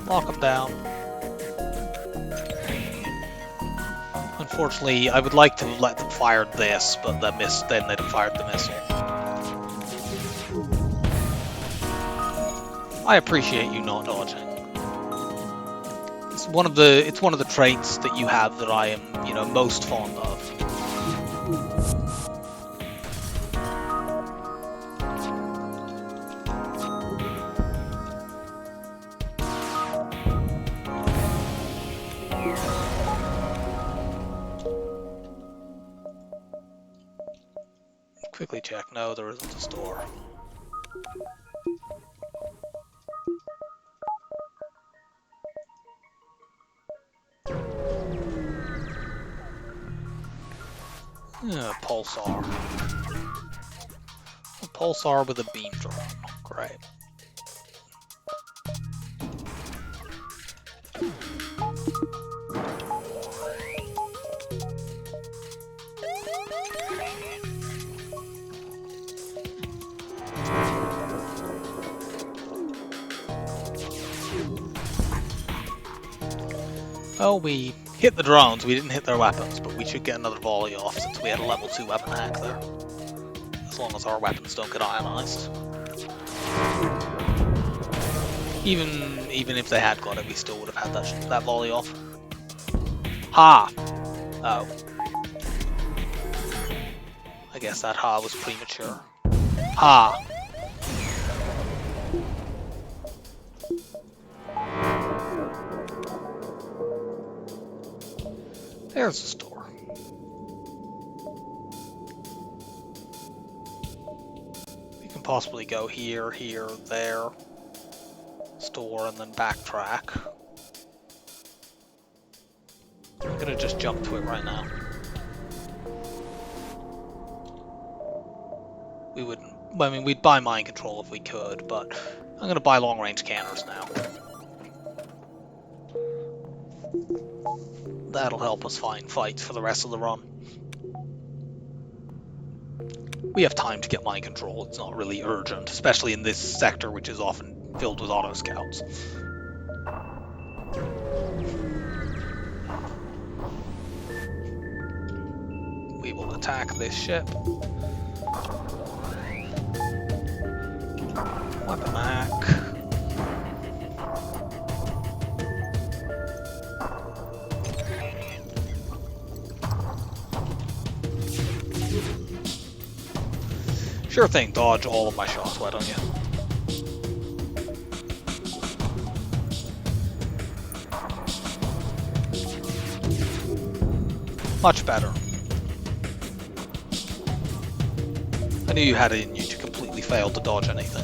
Lock them down. Unfortunately, I would like to have let them fire this, but then they'd have fired the missile. I appreciate you not dodging. It's one of the traits that you have that I am, you know, most fond of. Quickly check. No, there isn't a store. Pulsar. A pulsar with a beam drone. Great. Well, we hit the drones, we didn't hit their weapons, but we should get another volley off since we had a level 2 weapon hack there. As long as our weapons don't get ionized. Even if they had got it, we still would have had that volley off. Ha! Oh. I guess that ha was premature. Ha! There's the store. We can possibly go here, here, there, store, and then backtrack. I'm gonna just jump to it right now. We wouldn't. I mean, we'd buy mind control if we could, but I'm gonna buy long-range cannons now. That'll help us find fights for the rest of the run. We have time to get mind control. It's not really urgent, especially in this sector, which is often filled with auto scouts. We will attack this ship. Weapon hack. Sure thing, dodge all of my shots, why don't you? Much better. I knew you had it in you to completely fail to dodge anything.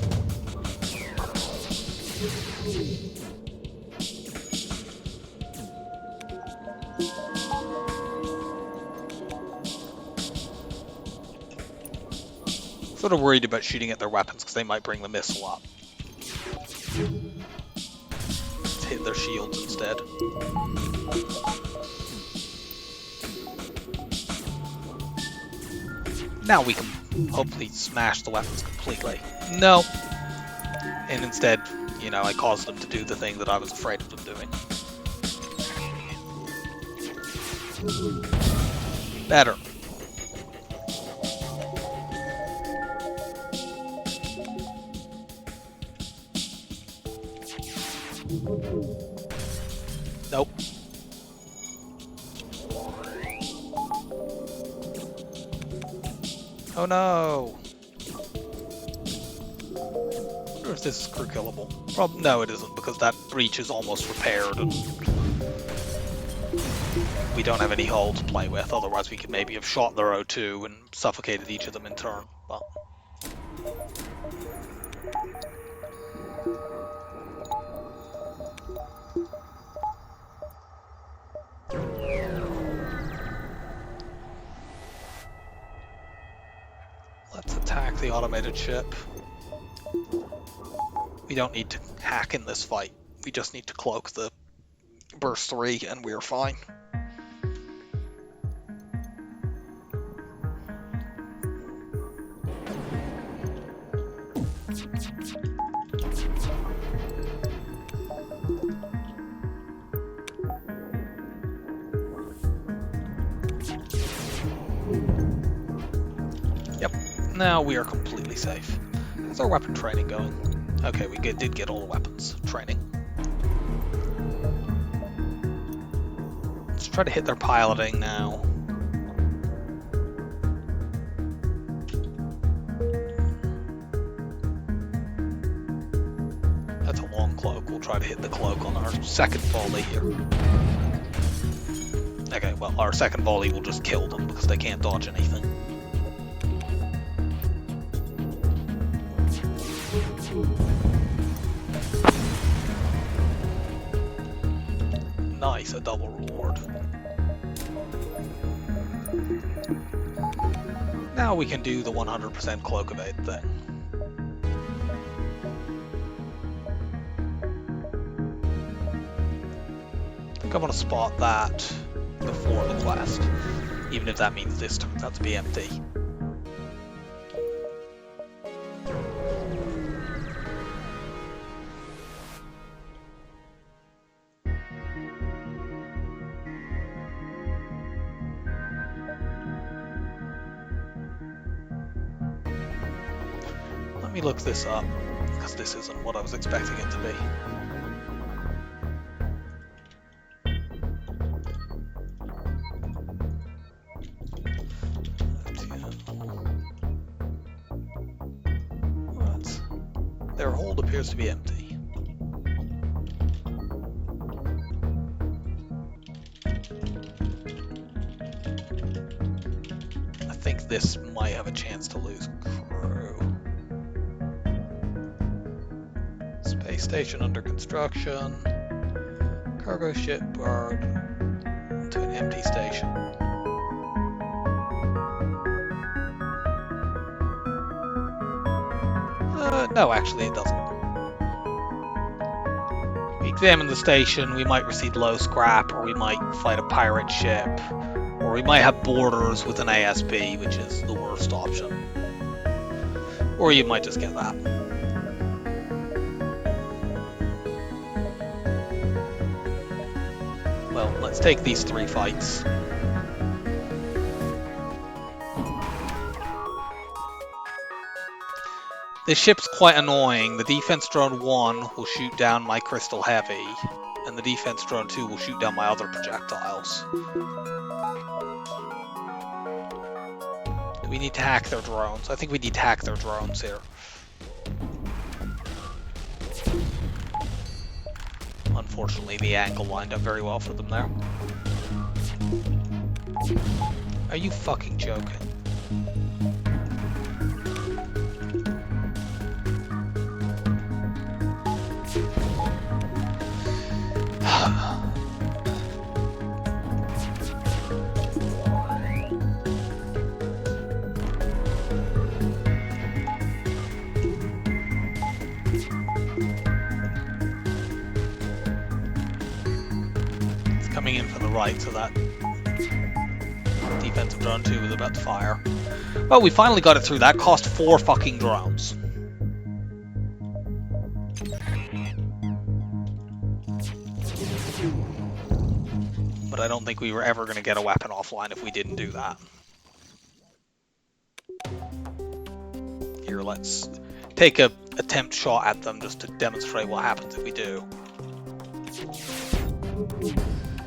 Sort of worried about shooting at their weapons because they might bring the missile up. Let's hit their shields instead. Now we can hopefully smash the weapons completely. No. And instead, you know, I caused them to do the thing that I was afraid of them doing. Better. Nope. Oh no! I wonder if this is crew killable. No, it isn't, because that breach is almost repaired and we don't have any hull to play with. Otherwise we could maybe have shot their O2 and suffocated each of them in turn. Well. Let's attack the automated ship. We don't need to hack in this fight. We just need to cloak the burst 3 and we're fine. Yep, now we are completely safe. How's our weapon training going? Okay, we did get all the weapons training. Let's try to hit their piloting now. That's a long cloak. We'll try to hit the cloak on our second volley here. Okay, well, our second volley will just kill them because they can't dodge anything. Nice, a double reward. Now we can do the 100% cloak evade thing. I think I want to spot that before the quest, even if that means this turns out to be empty. Let me look this up, because this isn't what I was expecting it to be. Their hold appears to be empty. this might have a chance to lose crew. Space station under construction. Cargo ship burned to an empty station. No, actually it doesn't. We examine the station, we might receive low scrap, or we might fight a pirate ship, or we might have borders with an ASB, which is the worst option. Or you might just get that. Well, let's take these 3 fights. This ship's quite annoying. The defense drone 1 will shoot down my crystal heavy, and the defense drone 2 will shoot down my other projectiles. Do we need to hack their drones? I think we need to hack their drones here. Unfortunately, the angle lined up very well for them there. Are you fucking joking? Coming in from the right, so that defensive drone 2 was about to fire. Well, we finally got it through. That cost 4 fucking drones. But I don't think we were ever going to get a weapon offline if we didn't do that. Here, let's take a attempt shot at them just to demonstrate what happens if we do.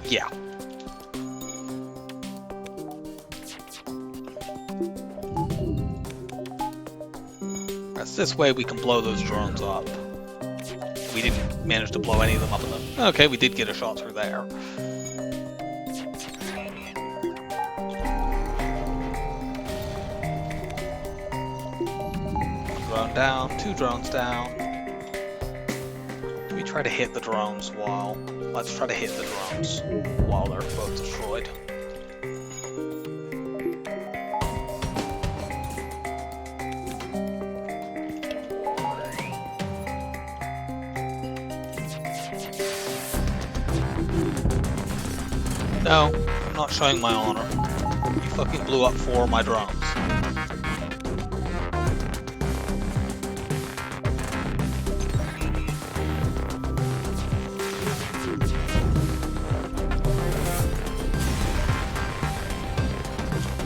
Yeah. That's this way we can blow those drones up. We didn't manage to blow any of them up in them. Okay, we did get a shot through there. One drone down, 2 drones down. Do we try to hit the drones while... Let's try to hit the drones while they're both destroyed. No, I'm not showing my honor. You fucking blew up 4 of my drones.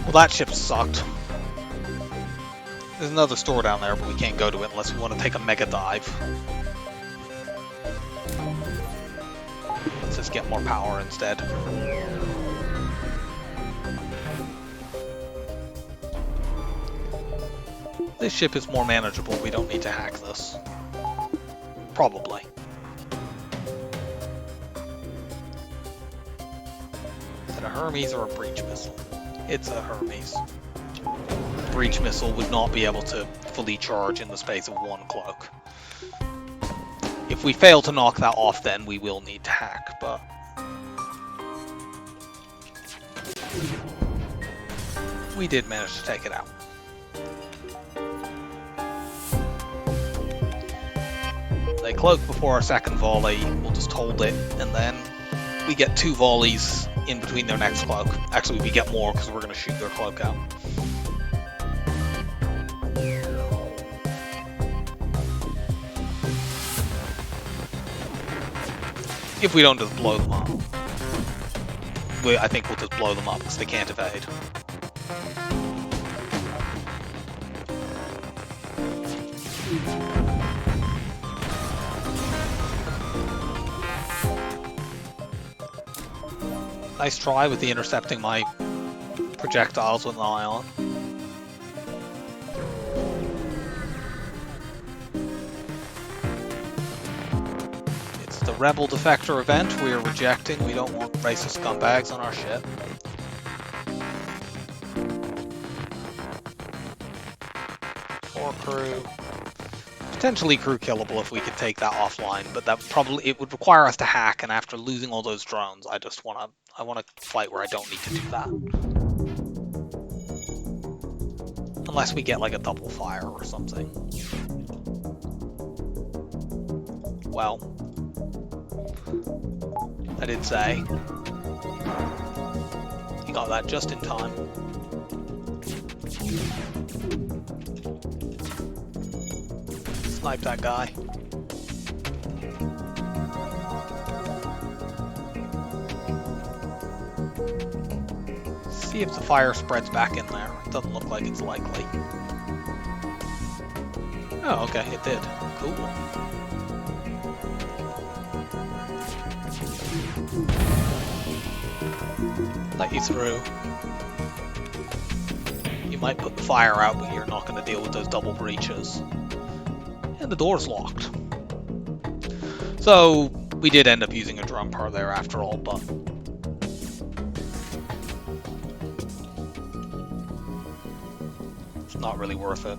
Well, that ship sucked. There's another store down there, but we can't go to it unless we want to take a mega dive. Let's just get more power instead. This ship is more manageable. We don't need to hack this. Probably. Is it a Hermes or a breach missile? It's a Hermes. Breach missile would not be able to fully charge in the space of 1 cloak. If we fail to knock that off, then we will need to hack, but... we did manage to take it out. They cloak before our second volley, we'll just hold it, and then we get 2 volleys in between their next cloak. Actually, we get more because we're going to shoot their cloak out. If we don't just blow them up. I think we'll just blow them up because they can't evade. Nice try with the intercepting my projectiles with an ion. It's the Rebel Defector event we are rejecting. We don't want racist scumbags on our ship. 4 crew. Potentially crew killable if we could take that offline, but that it would require us to hack, and after losing all those drones, I want to fight where I don't need to do that. Unless we get like a double fire or something. Well, I did say. You got that just in time. Snipe that guy. See if the fire spreads back in there. It doesn't look like it's likely. Oh, okay, it did. Cool. Let you through. You might put the fire out, but you're not going to deal with those double breaches. And the door's locked. So, we did end up using a drum per there after all, but... it's not really worth it.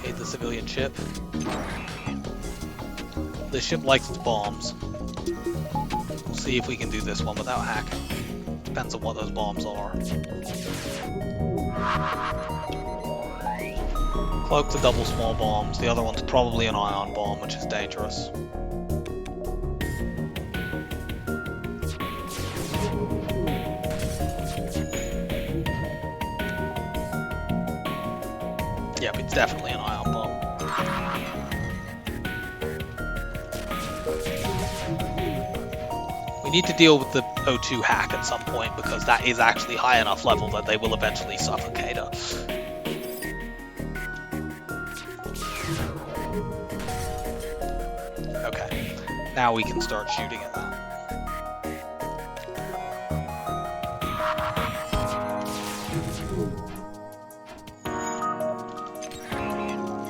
Hate the civilian ship. This ship likes its bombs. We'll see if we can do this one without hacking. Depends on what those bombs are. Cloak the double small bombs. The other one's probably an ion bomb, which is dangerous. Yep, it's definitely an ion bomb. We need to deal with the O2 hack at some point, because that is actually high enough level that they will eventually suffocate us. Okay, now we can start shooting at that.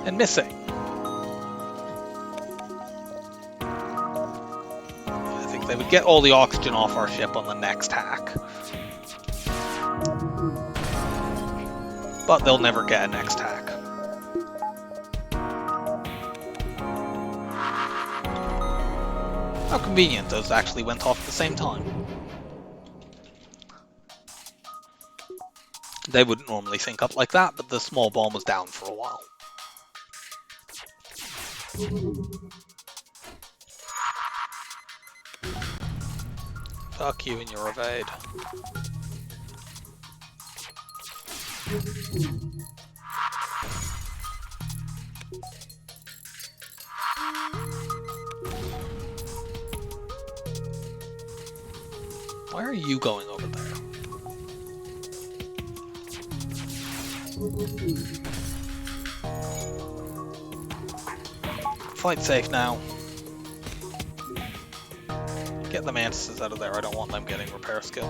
And missing. They would get all the oxygen off our ship on the next hack. But they'll never get a next hack. How convenient those actually went off at the same time. They wouldn't normally sync up like that, but the small bomb was down for a while. Fuck you and your evade. Why are you going over there? Fight safe now. Get the mantises out of there, I don't want them getting repair skill.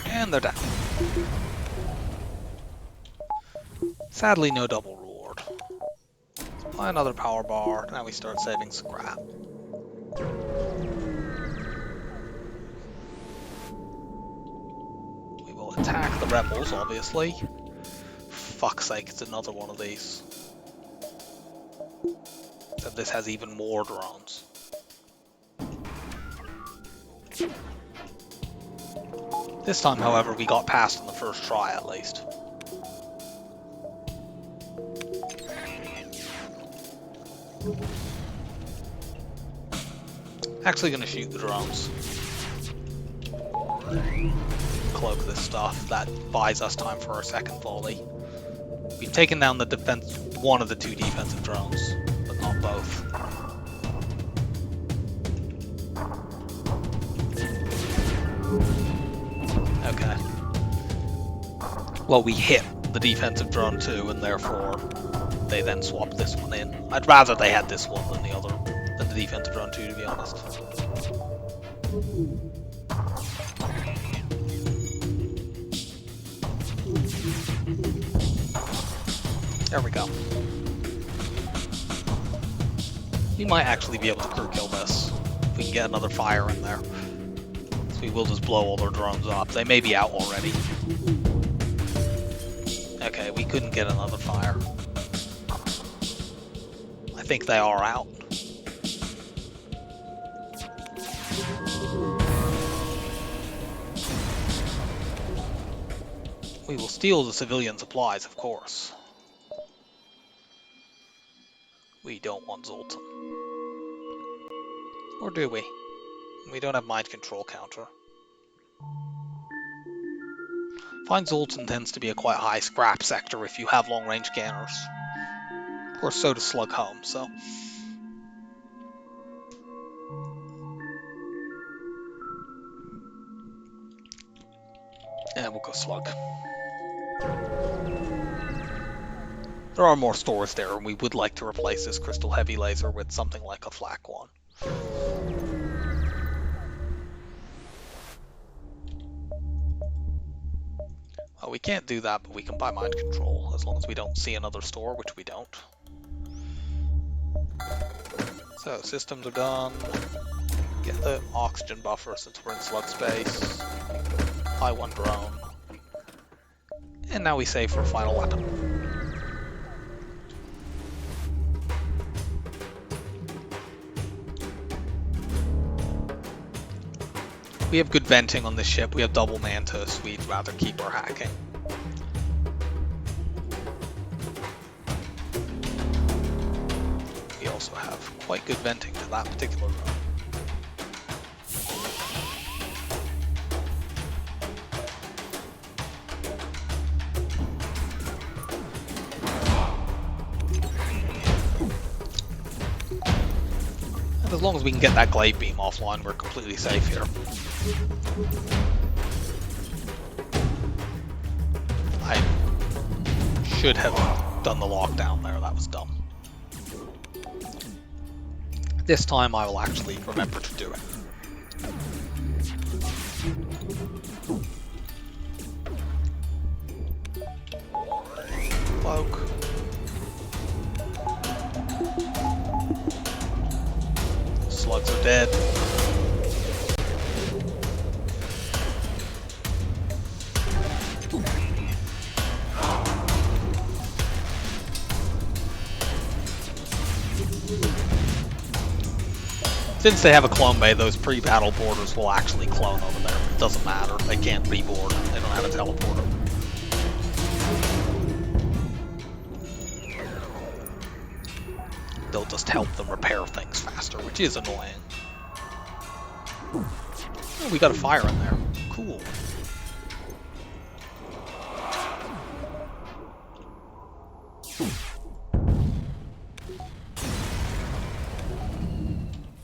And they're down. Sadly, no double reward. Buy another power bar, now we start saving scrap. Attack the rebels, obviously. Fuck's sake, it's another one of these. Except this has even more drones. This time, however, we got past in the first try, at least. Actually gonna shoot the drones. Cloak this stuff, that buys us time for our second volley. We've taken down the defense, one of the two defensive drones, but not both. Okay. Well, we hit the defensive drone too, and therefore they then swapped this one in. I'd rather they had this one than the defensive drone too, to be honest. There we go. We might actually be able to crew kill this if we can get another fire in there. So we will just blow all their drones up. They may be out already. Okay, we couldn't get another fire. I think they are out. We will steal the civilian supplies, of course. We don't want Zoltan. Or do we? We don't have mind control counter. Find Zoltan tends to be a quite high scrap sector if you have long range cannons. Of course, so does Slug Home, so. And we'll go Slug. There are more stores there, and we would like to replace this Crystal Heavy Laser with something like a flak one. Well, we can't do that, but we can buy mind control, as long as we don't see another store, which we don't. So, systems are done. Get the oxygen buffer since we're in slug space. Buy one drone. And now we save for a final weapon. We have good venting on this ship. We have double Mantis. We'd rather keep our hacking. We also have quite good venting to that particular run. And as long as we can get that glaive beam offline, we're completely safe here. I should have done the lockdown there, that was dumb. This time I will actually remember to do it. Cloak. Slugs are dead. Since they have a clone bay, those pre-battle boarders will actually clone over there. It doesn't matter. They can't reboard. They don't have a teleporter. They'll just help them repair things faster, which is annoying. Oh, we got a fire in there. Cool.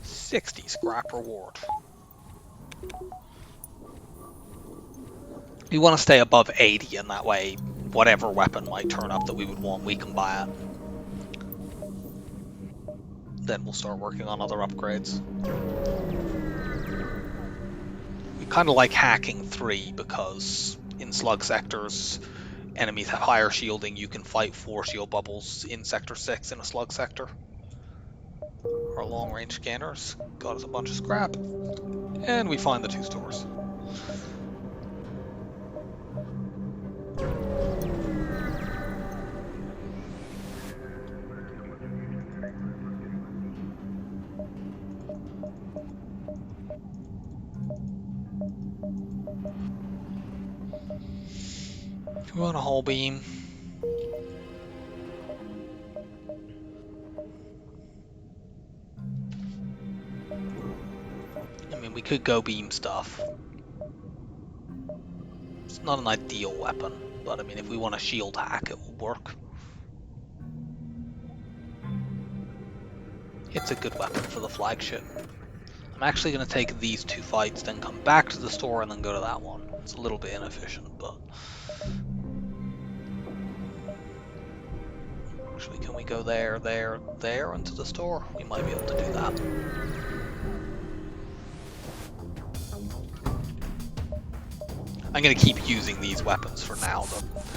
$60 scrap reward. We want to stay above 80, and that way, whatever weapon might turn up that we would want, we can buy it. Then we'll start working on other upgrades. We kind of like hacking 3 because in slug sectors, enemies have higher shielding. You can fight 4 shield bubbles in sector 6 in a slug sector. Our long range scanners got us a bunch of scrap, and we find the 2 stores. We want a hull beam. I mean, we could go beam stuff. It's not an ideal weapon, but I mean, if we want a shield hack, it will work. It's a good weapon for the flagship. I'm actually going to take these 2 fights, then come back to the store and then go to that one. It's a little bit inefficient, but... Actually, can we go there, there, there into the store? We might be able to do that. I'm going to keep using these weapons for now.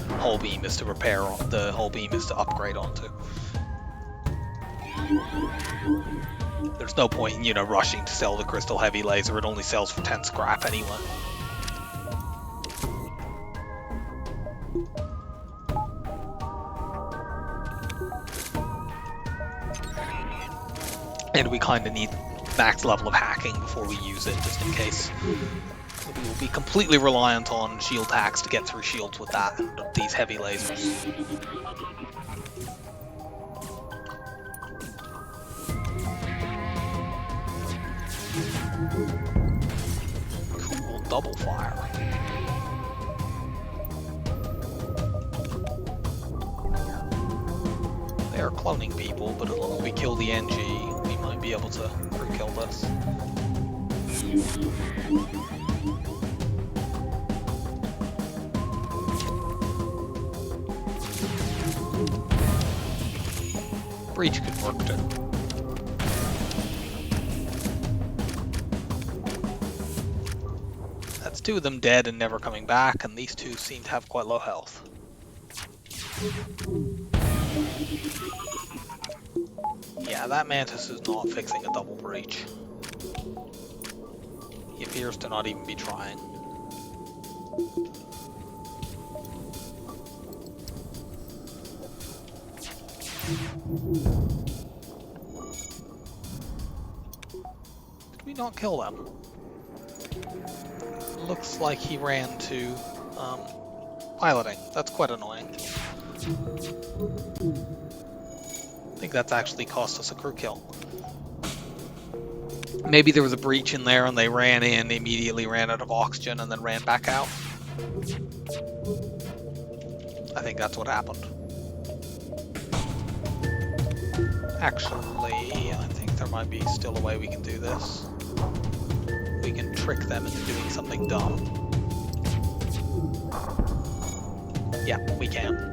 The hull beam is to repair on, the hull beam is to upgrade onto. There's no point in, you know, rushing to sell the crystal heavy laser. It only sells for 10 scrap anyway. And we kind of need max level of hacking before we use it, just in case. So we will be completely reliant on shield hacks to get through shields with that, and these heavy lasers. Cool, double fire. They're cloning people, but as long as we kill the NG, we might be able to kill this. Breach could work too. That's 2 of them dead and never coming back, and these 2 seem to have quite low health. Yeah, that Mantis is not fixing a double breach. He appears to not even be trying. Did we not kill them? Looks like he ran to piloting. That's quite annoying. I think that's actually cost us a crew kill. Maybe there was a breach in there and they ran in, immediately ran out of oxygen, and then ran back out. I think that's what happened. Actually, I think there might be still a way we can do this. We can trick them into doing something dumb. Yeah, we can.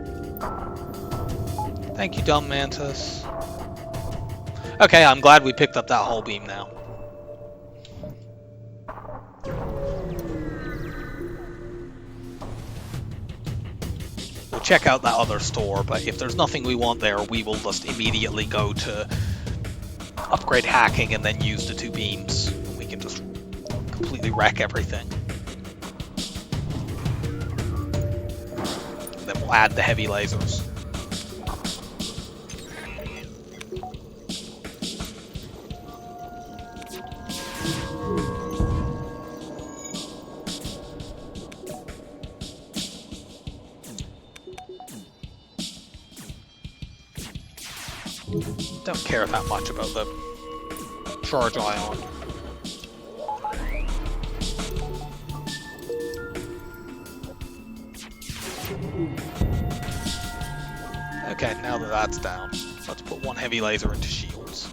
Thank you, dumb Mantis. Okay, I'm glad we picked up that hull beam now. We'll check out that other store, but if there's nothing we want there, we will just immediately go to upgrade hacking and then use the 2 beams. We can just completely wreck everything. And then we'll add the heavy lasers. Don't care that much about the charge ion. Okay, now that that's down, let's put 1 heavy laser into shields.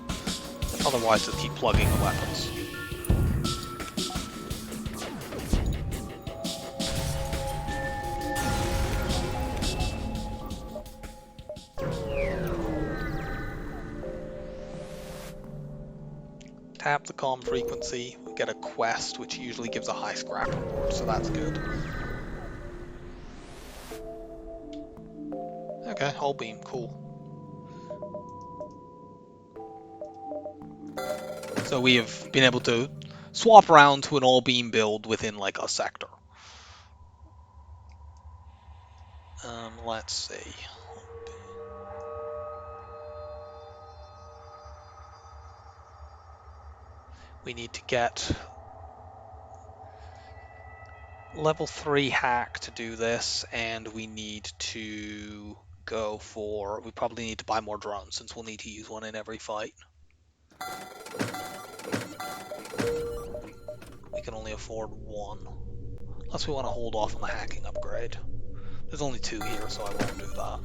Otherwise, just keep plugging the weapons. Tap the comm frequency, we get a quest which usually gives a high scrap reward, so that's good. Okay, hull beam, cool. So we have been able to swap around to an all beam build within like a sector. Let's see. We need to get level 3 hack to do this, and we need to go for, we probably need to buy more drones since we'll need to use 1 in every fight. We can only afford 1. Unless we want to hold off on the hacking upgrade. There's only 2 here, so I won't do that.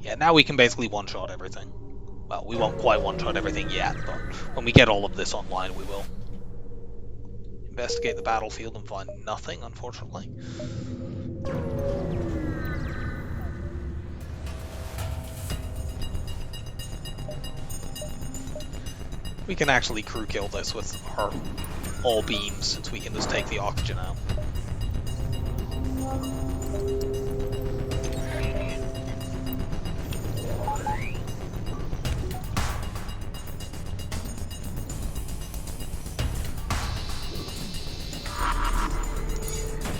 Yeah, now we can basically one-shot everything. Well, we won't quite one-shot everything yet, but when we get all of this online, we will. Investigate the battlefield and find nothing, unfortunately. We can actually crew kill this with our all beams, since we can just take the oxygen out.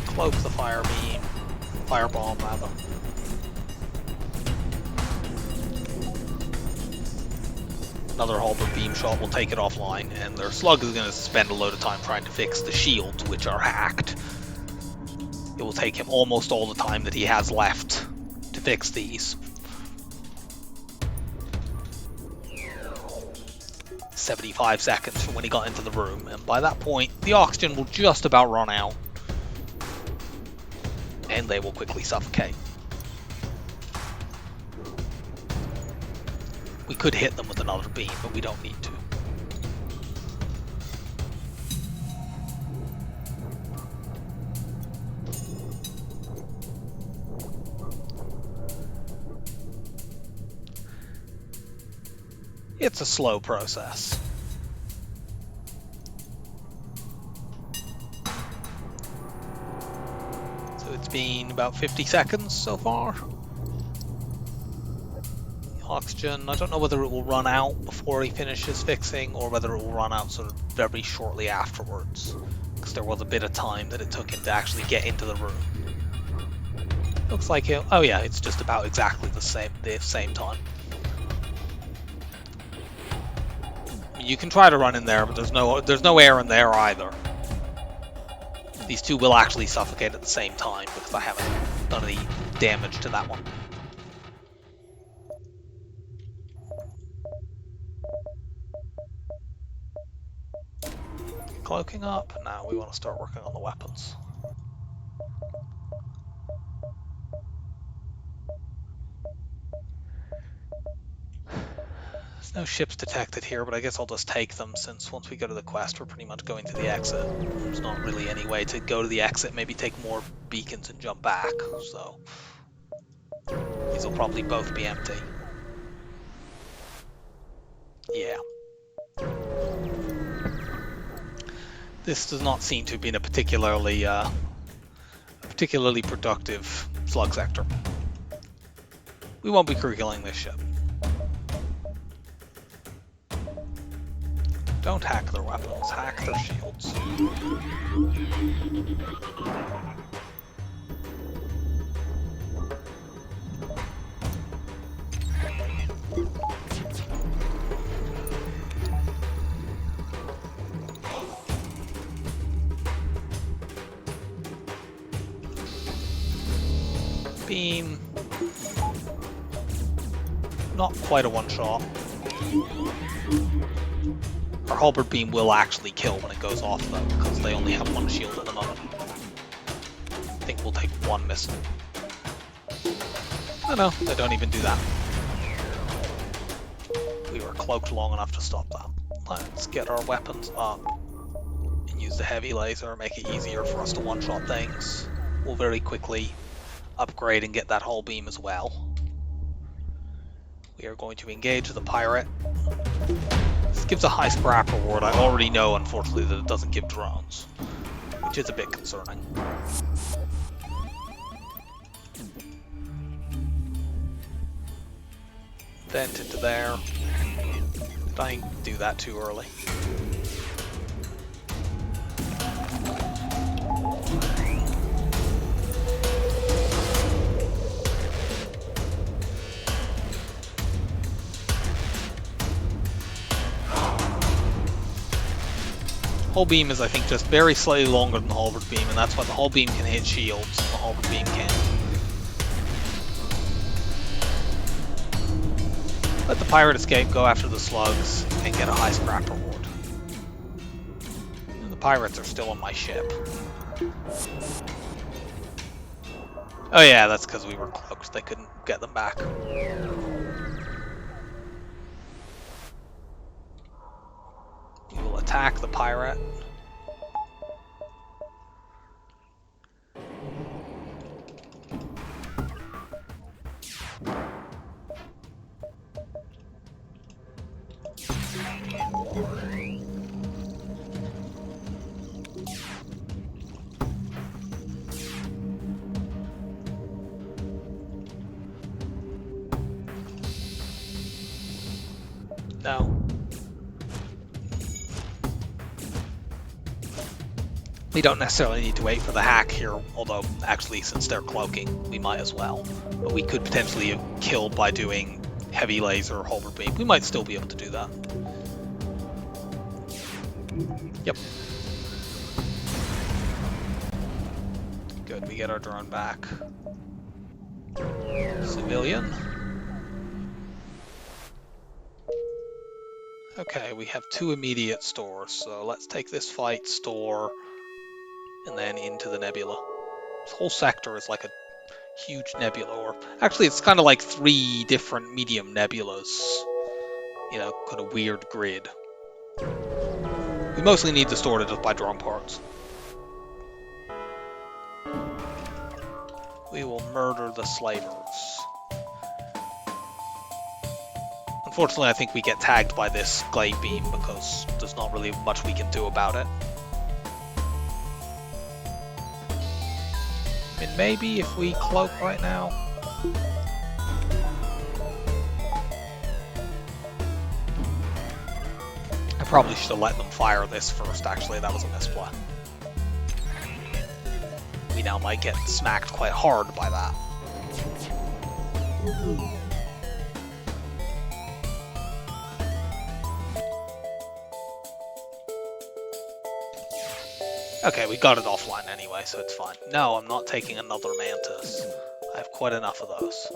Cloak the fire beam. Firebomb, rather. Another halberd beam shot will take it offline, and their slug is going to spend a load of time trying to fix the shields, which are hacked. It will take him almost all the time that he has left to fix these. 75 seconds from when he got into the room, and by that point, the oxygen will just about run out. And they will quickly suffocate. We could hit them with another beam, but we don't need to. It's a slow process. So it's been about 50 seconds so far. Oxygen, I don't know whether it will run out before he finishes fixing or whether it will run out sort of very shortly afterwards, because there was a bit of time that it took him to actually get into the room. Looks like he'll, oh yeah, it's just about exactly the same time. You can try to run in there, but there's no air in there either. These two will actually suffocate at the same time because I haven't done any damage to that one. Cloaking up. Now we want to start working on the weapons. There's no ships detected here, but I guess I'll just take them, since once we go to the quest we're pretty much going to the exit. There's not really any way to go to the exit, maybe take more beacons and jump back, so these will probably both be empty. Yeah. This does not seem to have been a particularly productive slug sector. We won't be crew killing this ship. Don't hack their weapons, hack their shields. Beam. Not quite a one-shot. Our halberd beam will actually kill when it goes off though, because they only have one shield at the moment. I think we'll take one missile. No, they don't even do that. We were cloaked long enough to stop that. Let's get our weapons up and use the heavy laser, make it easier for us to one-shot things. We'll very quickly upgrade and get that hull beam as well. We are going to engage the pirate. This gives a high scrap reward. I already know, unfortunately, that it doesn't give drones, which is a bit concerning. Vent into there. Did I do that too early? Hull beam is, I think, just very slightly longer than the halberd beam, and that's why the hull beam can hit shields and the halberd beam can't. Let the pirate escape, go after the slugs, and get a high scrap reward. And the pirates are still on my ship. Oh yeah, that's because we were cloaked, they couldn't get them back. We will attack the pirate. No. We don't necessarily need to wait for the hack here, although actually since they're cloaking, we might as well. But we could potentially have killed by doing heavy laser or halberd beam. We might still be able to do that. Yep. Good, we get our drone back. Civilian. Okay, we have 2 immediate stores, so let's take this fight, store, and then into the nebula. This whole sector is like a huge nebula, or actually it's kind of like 3 different medium nebulas. You know, kind of weird grid. We mostly need to store to just buy drone parts. We will murder the slavers. Unfortunately, I think we get tagged by this glaive beam because there's not really much we can do about it. I mean, maybe if we cloak right now. I probably should have let them fire this first, actually. That was a misplay. We now might get smacked quite hard by that. Okay, we got it offline anyway, so it's fine. No, I'm not taking another Mantis. I have quite enough of those.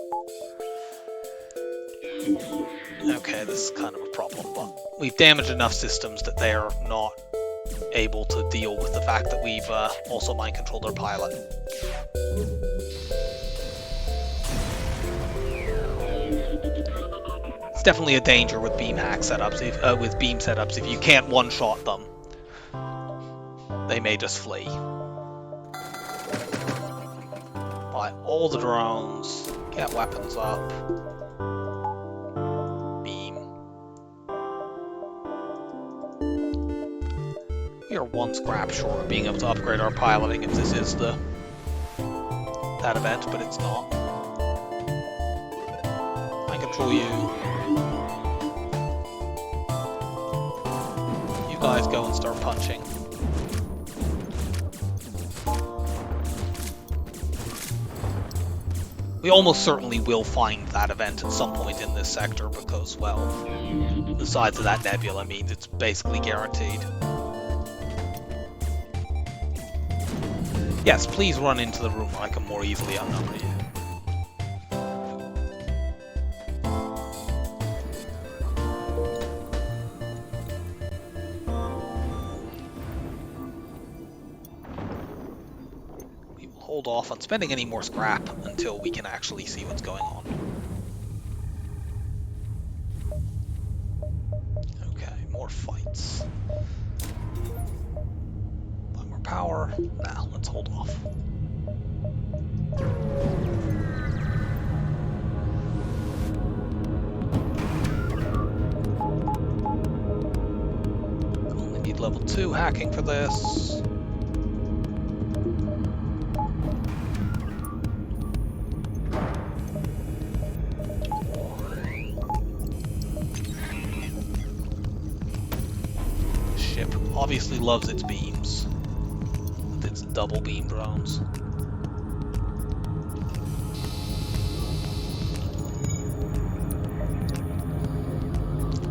Okay, this is kind of a problem, but we've damaged enough systems that they're not able to deal with the fact that we've also mind-controlled their pilot. It's definitely a danger with beam hack setups, with beam setups. If you can't one-shot them, they may just flee. Buy all the drones, get weapons up. We are 1 scrap short of being able to upgrade our piloting if this is that event, but it's not. I control you. You guys go and start punching. We almost certainly will find that event at some point in this sector because, well, the size of that nebula means it's basically guaranteed. Yes, please run into the room where I can more easily outnumber you. We will hold off on spending any more scrap until we can actually see what's going on. Okay, more fights. Power. Now, let's hold off. Only need level 2 hacking for this. Ship obviously loves its beams. It's double beam drones.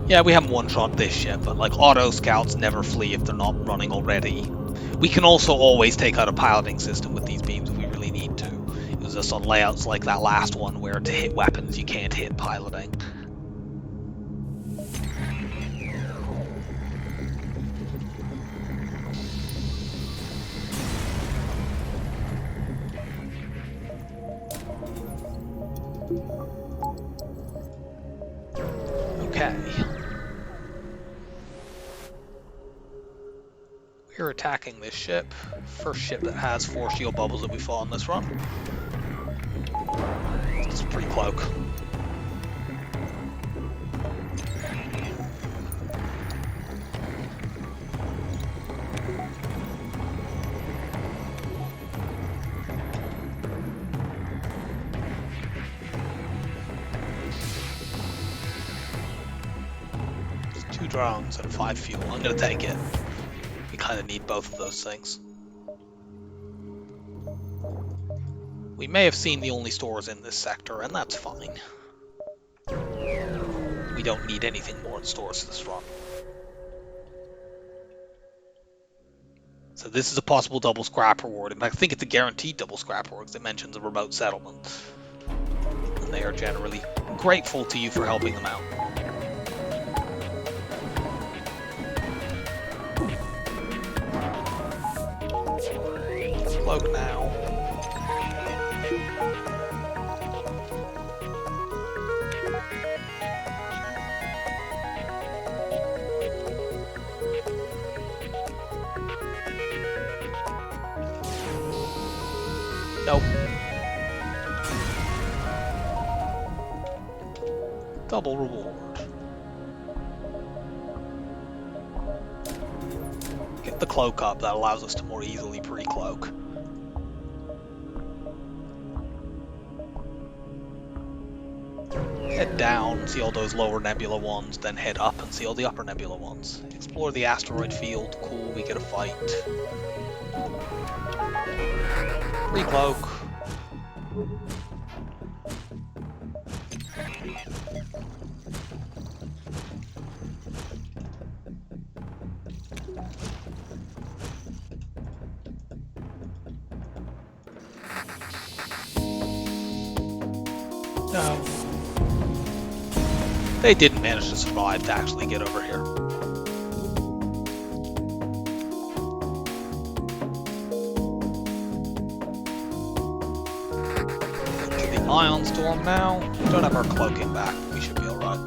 Yeah, we haven't one-shot this ship, but like auto scouts never flee if they're not running already. We can also always take out a piloting system with these beams if we really need to. It was just on layouts like that last one where to hit weapons you can't hit piloting. Okay. We're attacking this ship. First ship that has 4 shield bubbles that we fought on this run. It's pretty cloak. 2 drones and 5 fuel. I'm going to take it. We kind of need both of those things. We may have seen the only stores in this sector, and that's fine. We don't need anything more in stores this run. So this is a possible double scrap reward. In fact, I think it's a guaranteed double scrap reward because it mentions a remote settlement. And they are generally grateful to you for helping them out. Cloak now. Nope. Double reward. Get the cloak up, that allows us to more easily pre-cloak. Head down, see all those lower nebula ones, then head up and see all the upper nebula ones. Explore the asteroid field, cool, we get a fight. Pre-cloak. No. They didn't manage to survive to actually get over here. To the ion storm now. We don't have our cloaking back, but we should be alright.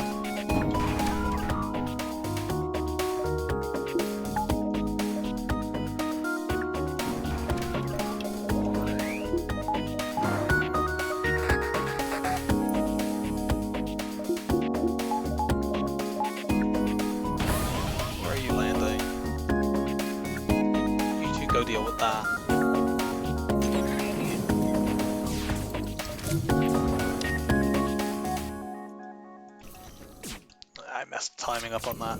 Deal with that. I messed the timing up on that.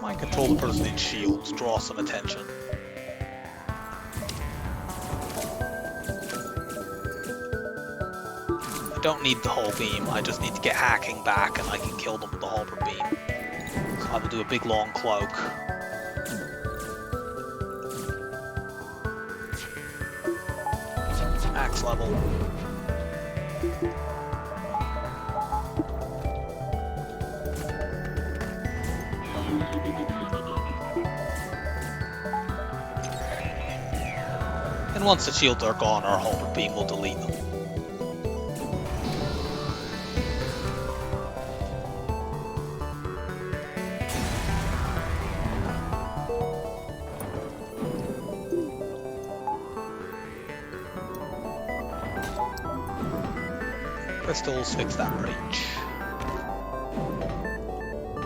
Mind control the person in shields, draw some attention. I don't need the hull beam, I just need to get hacking back and I can kill them with the halber beam. So I will do a big long cloak. Max level. And once the shields are gone, our halber beam will delete them. Crystals fix that breach.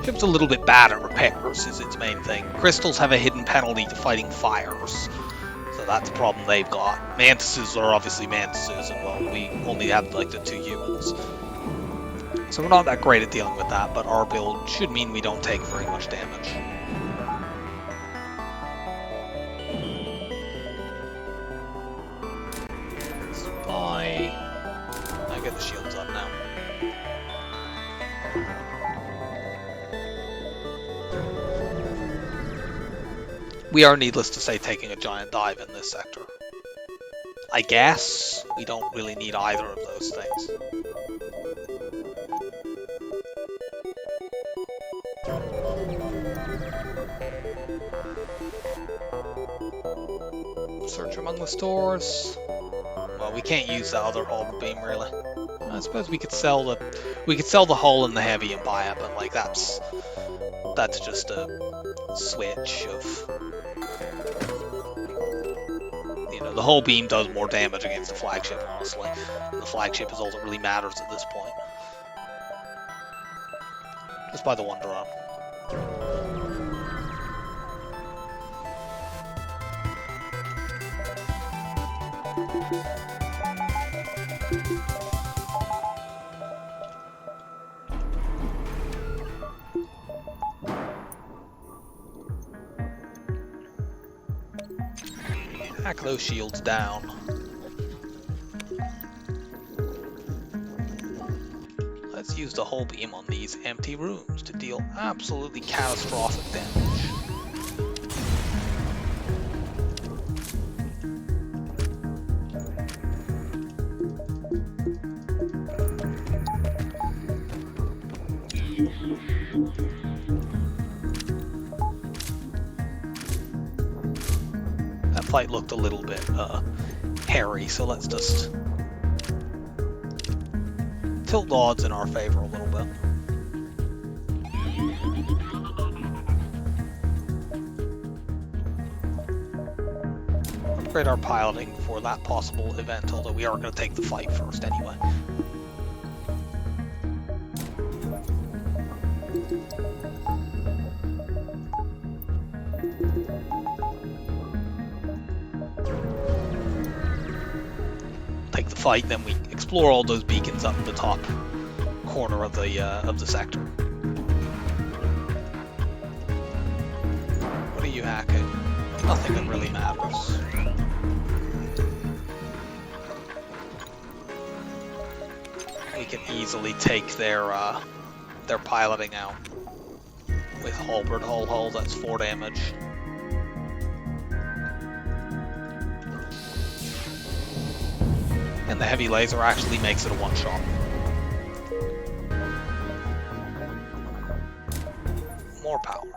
Ship's a little bit bad at repairs is its main thing. Crystals have a hidden penalty to fighting fires, so that's the problem they've got. Mantises are obviously mantises, and well, we only have like the 2 humans. So we're not that great at dealing with that, but our build should mean we don't take very much damage. Spy. I get the shields up now. We are, needless to say, taking a giant dive in this sector. I guess we don't really need either of those things. Search among the stores. Well, we can't use the other halber beam really. I suppose we could sell the hull and the heavy and buy it, but like that's just a switch of, you know, the hull beam does more damage against the flagship, honestly, and the flagship is all that really matters at this point. Just buy the one drone. Hack those shields down. Let's use the hull beam on these empty rooms to deal absolutely catastrophic damage. That fight looked a little bit hairy, so let's just tilt the odds in our favor a little bit. Upgrade our piloting for that possible event, although we are going to take the fight first anyway. Take the fight, then we explore all those beacons up in the top corner of the sector. What are you hacking? Nothing that really matters. We can easily take their piloting out with halberd hull. That's 4 damage. And the heavy laser actually makes it a one-shot. More power.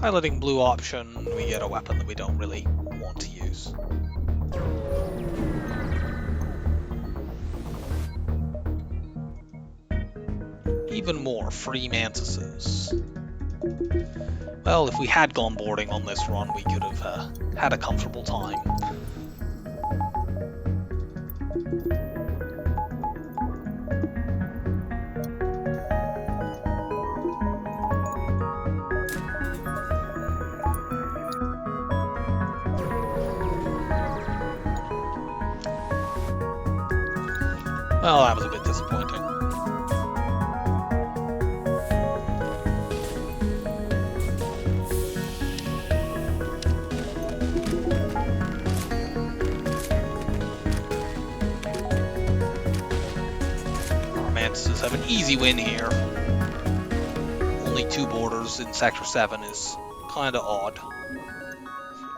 Piloting blue option, we get a weapon that we don't really want to use. Even more free mantises. Well, if we had gone boarding on this run, we could have had a comfortable time. Well, that was a bit disappointing. Have an easy win here. Only 2 boarders in Sector 7 is kinda odd.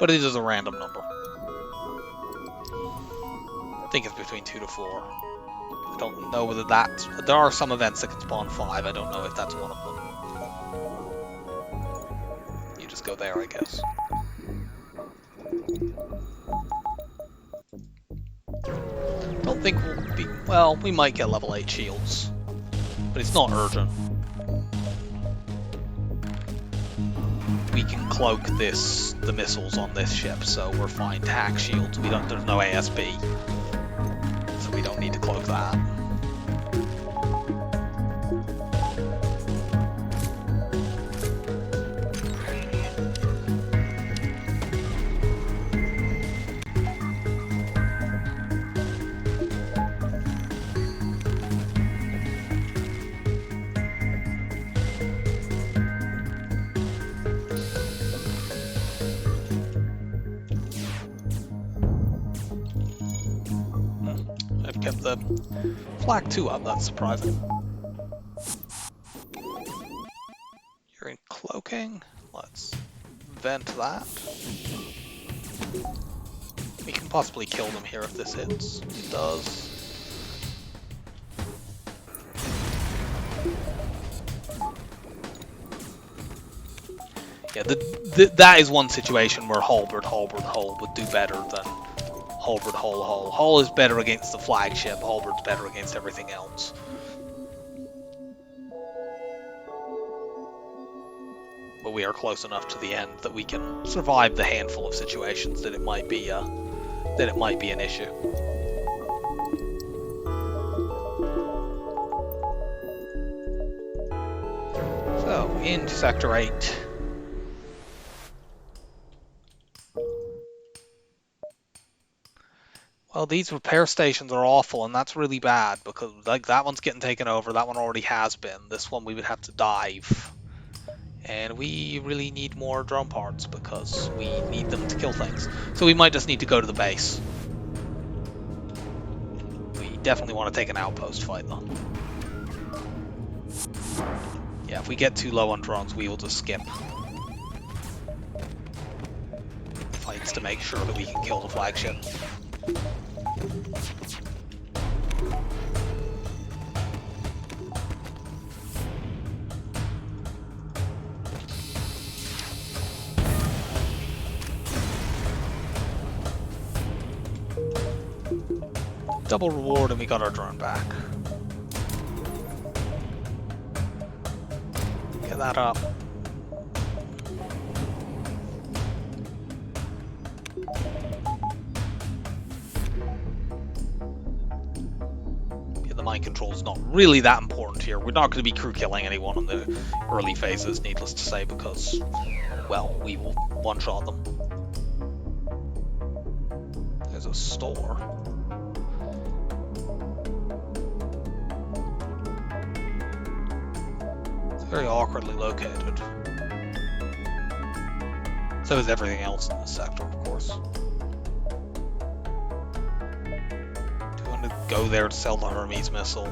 But it is a random number. I think it's between 2 to 4. I don't know whether that's... There are some events that can spawn 5, I don't know if that's one of them. You just go there, I guess. Don't think we'll be... Well, we might get level 8 shields. But it's not urgent. We can cloak the missiles on this ship, so we're fine to hack shields. There's no ASB, so we don't need to cloak that. Kept the flak 2 up, that's surprising. You're in cloaking. Let's vent that. We can possibly kill them here if this hits. It does. Yeah, that is one situation where halberd hull would do better than halberd hull. Hull is better against the flagship, halberd's better against everything else. But we are close enough to the end that we can survive the handful of situations that it might be an issue. So into Sector 8. Well, these repair stations are awful, and that's really bad because like that one's getting taken over. That one already has been. This one we would have to dive, and we really need more drone parts because we need them to kill things. So we might just need to go to the base. We definitely want to take an outpost fight though. Yeah, if we get too low on drones, we will just skip fights to make sure that we can kill the flagship. Double reward and we got our drone back. Get that up. Yeah, the mind control is not really that important here. We're not going to be crew killing anyone in the early phases, needless to say, because, well, we will one-shot them. There's a store. Very awkwardly located. So is everything else in this sector, of course. Do you want to go there to sell the Hermes missile?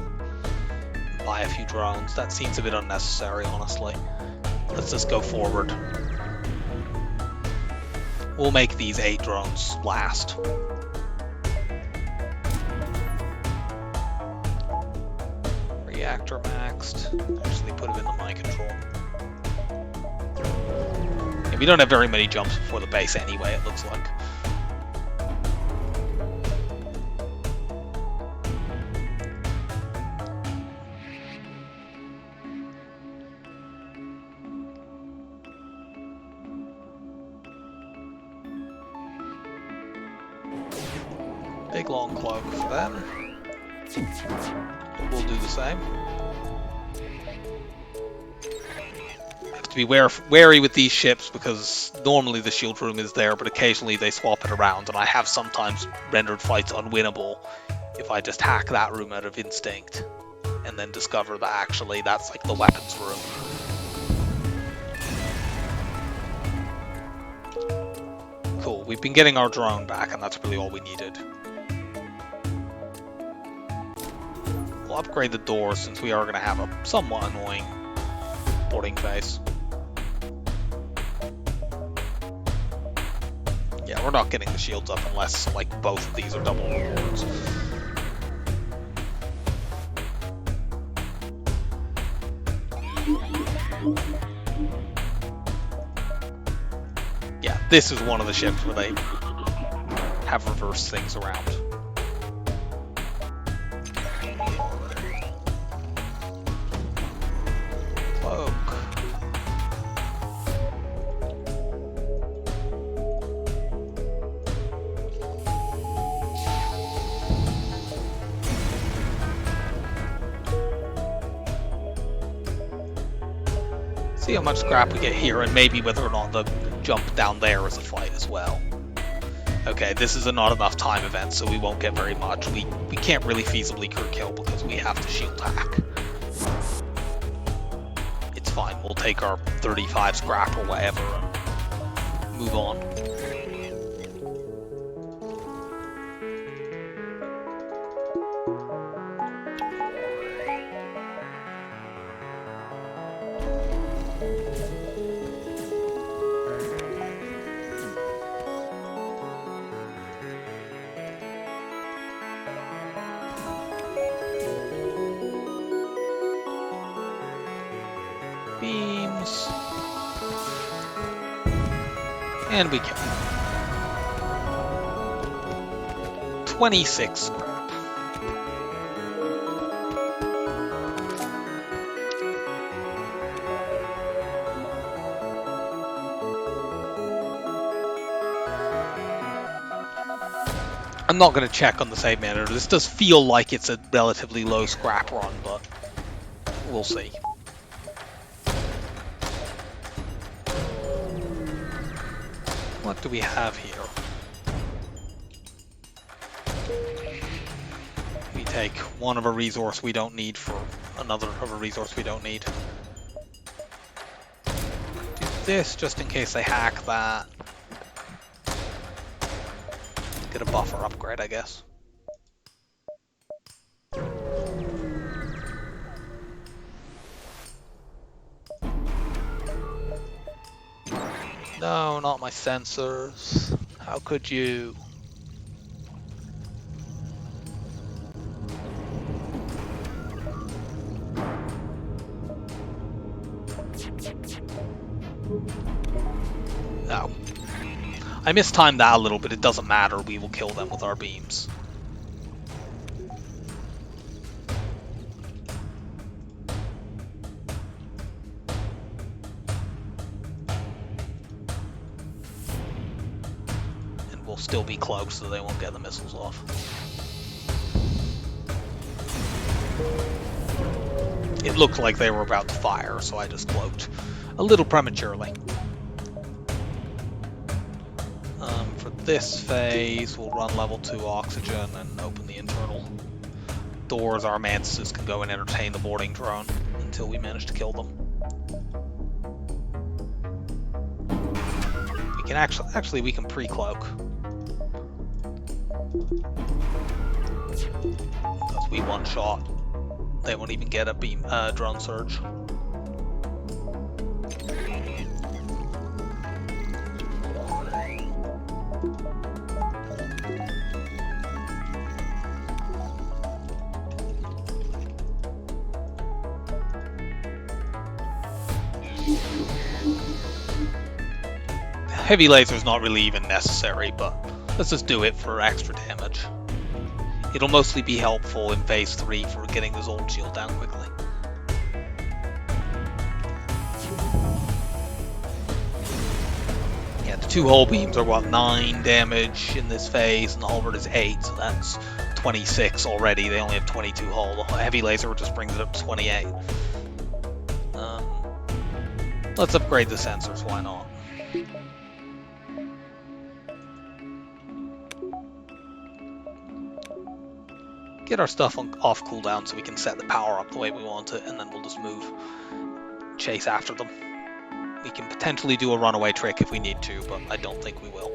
Buy a few drones? That seems a bit unnecessary, honestly. Let's just go forward. We'll make these 8 drones last. Reactor maxed. Actually put him in the mind control. Yeah, we don't have very many jumps before the base anyway, it looks like. Big long cloak for them. We'll do the same. Have to be wary with these ships because normally the shield room is there, but occasionally they swap it around, and I have sometimes rendered fights unwinnable if I just hack that room out of instinct and then discover that actually that's like the weapons room. Cool, we've been getting our drone back, and that's really all we needed. We'll upgrade the doors since we are going to have a somewhat annoying boarding phase. Yeah, we're not getting the shields up unless like both of these are double rewards. Yeah, this is one of the ships where they have reversed things around. Cloak. See how much scrap we get here, and maybe whether or not the jump down there is a fight as well. Okay, this is a not enough time event, so we won't get very much. We can't really feasibly crew kill because we have to shield hack. It's fine, we'll take our 35 scrap or whatever and move on. Beams. And we kill. 26 scrap. I'm not going to check on the save manager. This does feel like it's a relatively low scrap run, but we'll see. What do we have here? take one of a resource we don't need for another of a resource we don't need. Do this just in case they hack that. Get a buffer upgrade, I guess. No, not my sensors. How could you? No. I mistimed that a little bit. It doesn't matter. We will kill them with our beams. And we'll still be cloaked so they won't get the missiles off. It looked like they were about to fire, so I just cloaked a little prematurely. For this phase, we'll run level 2 oxygen and open the internal doors. Our mantises can go and entertain the boarding drone until we manage to kill them. We can actually we can pre-cloak. Because we one-shot. They won't even get a beam drone surge. Heavy laser is not really even necessary, but let's just do it for extra damage. It'll mostly be helpful in phase 3 for getting the Zolt shield down quickly. Yeah, the 2 hull beams are what, 9 damage in this phase, and the halberd is 8, so that's 26 already. They only have 22 hull. The heavy laser just brings it up to 28. Let's upgrade the sensors, why not? Get our stuff off cooldown so we can set the power up the way we want it, and then we'll just move, chase after them. We can potentially do a runaway trick if we need to, but I don't think we will.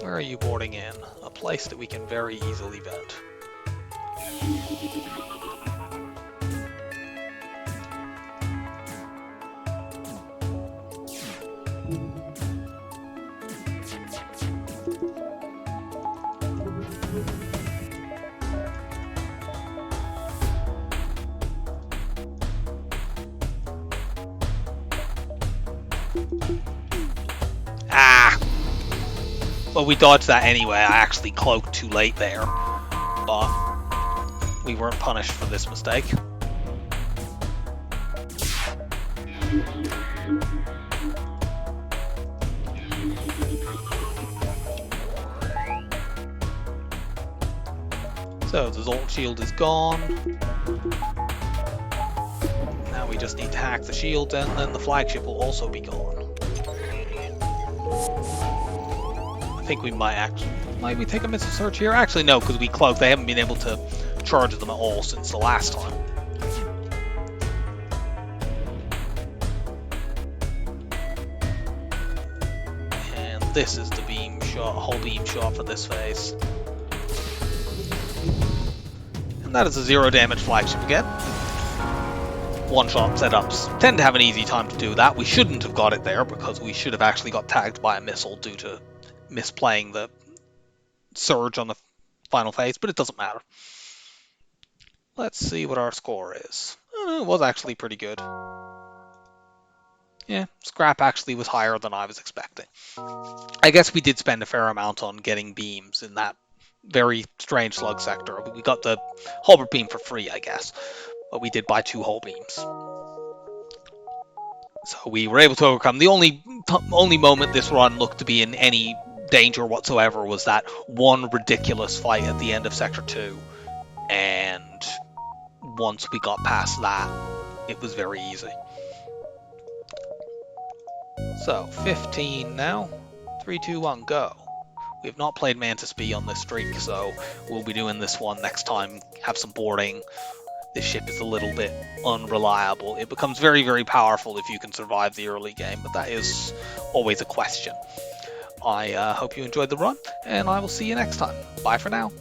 Where are you boarding in? A place that we can very easily vent. Well, we dodged that anyway. I actually cloaked too late there, but we weren't punished for this mistake. So the Zolt shield is gone. Now we just need to hack the shield, and then the flagship will also be gone. I think we might we take a missile search here? Actually, no, because we cloaked. They haven't been able to charge them at all since the last time. And this is the beam shot, whole beam shot for this phase. And that is a 0 damage flagship again. One-shot setups tend to have an easy time to do that. We shouldn't have got it there because we should have actually got tagged by a missile due to misplaying the surge on the final phase, but it doesn't matter. Let's see what our score is. It was actually pretty good. Yeah, scrap actually was higher than I was expecting. I guess we did spend a fair amount on getting beams in that very strange slug sector. We got the halberd beam for free, I guess, but we did buy 2 hull beams. So we were able to overcome. The only moment this run looked to be in any danger whatsoever was that one ridiculous fight at the end of Sector 2, and once we got past that, it was very easy. So 15 now. 3, 2, 1, go. We have not played Mantis B on this streak, so we'll be doing this one next time. Have some boarding. This ship is a little bit unreliable. It becomes very, very powerful if you can survive the early game, but that is always a question. I hope you enjoyed the run, and I will see you next time. Bye for now.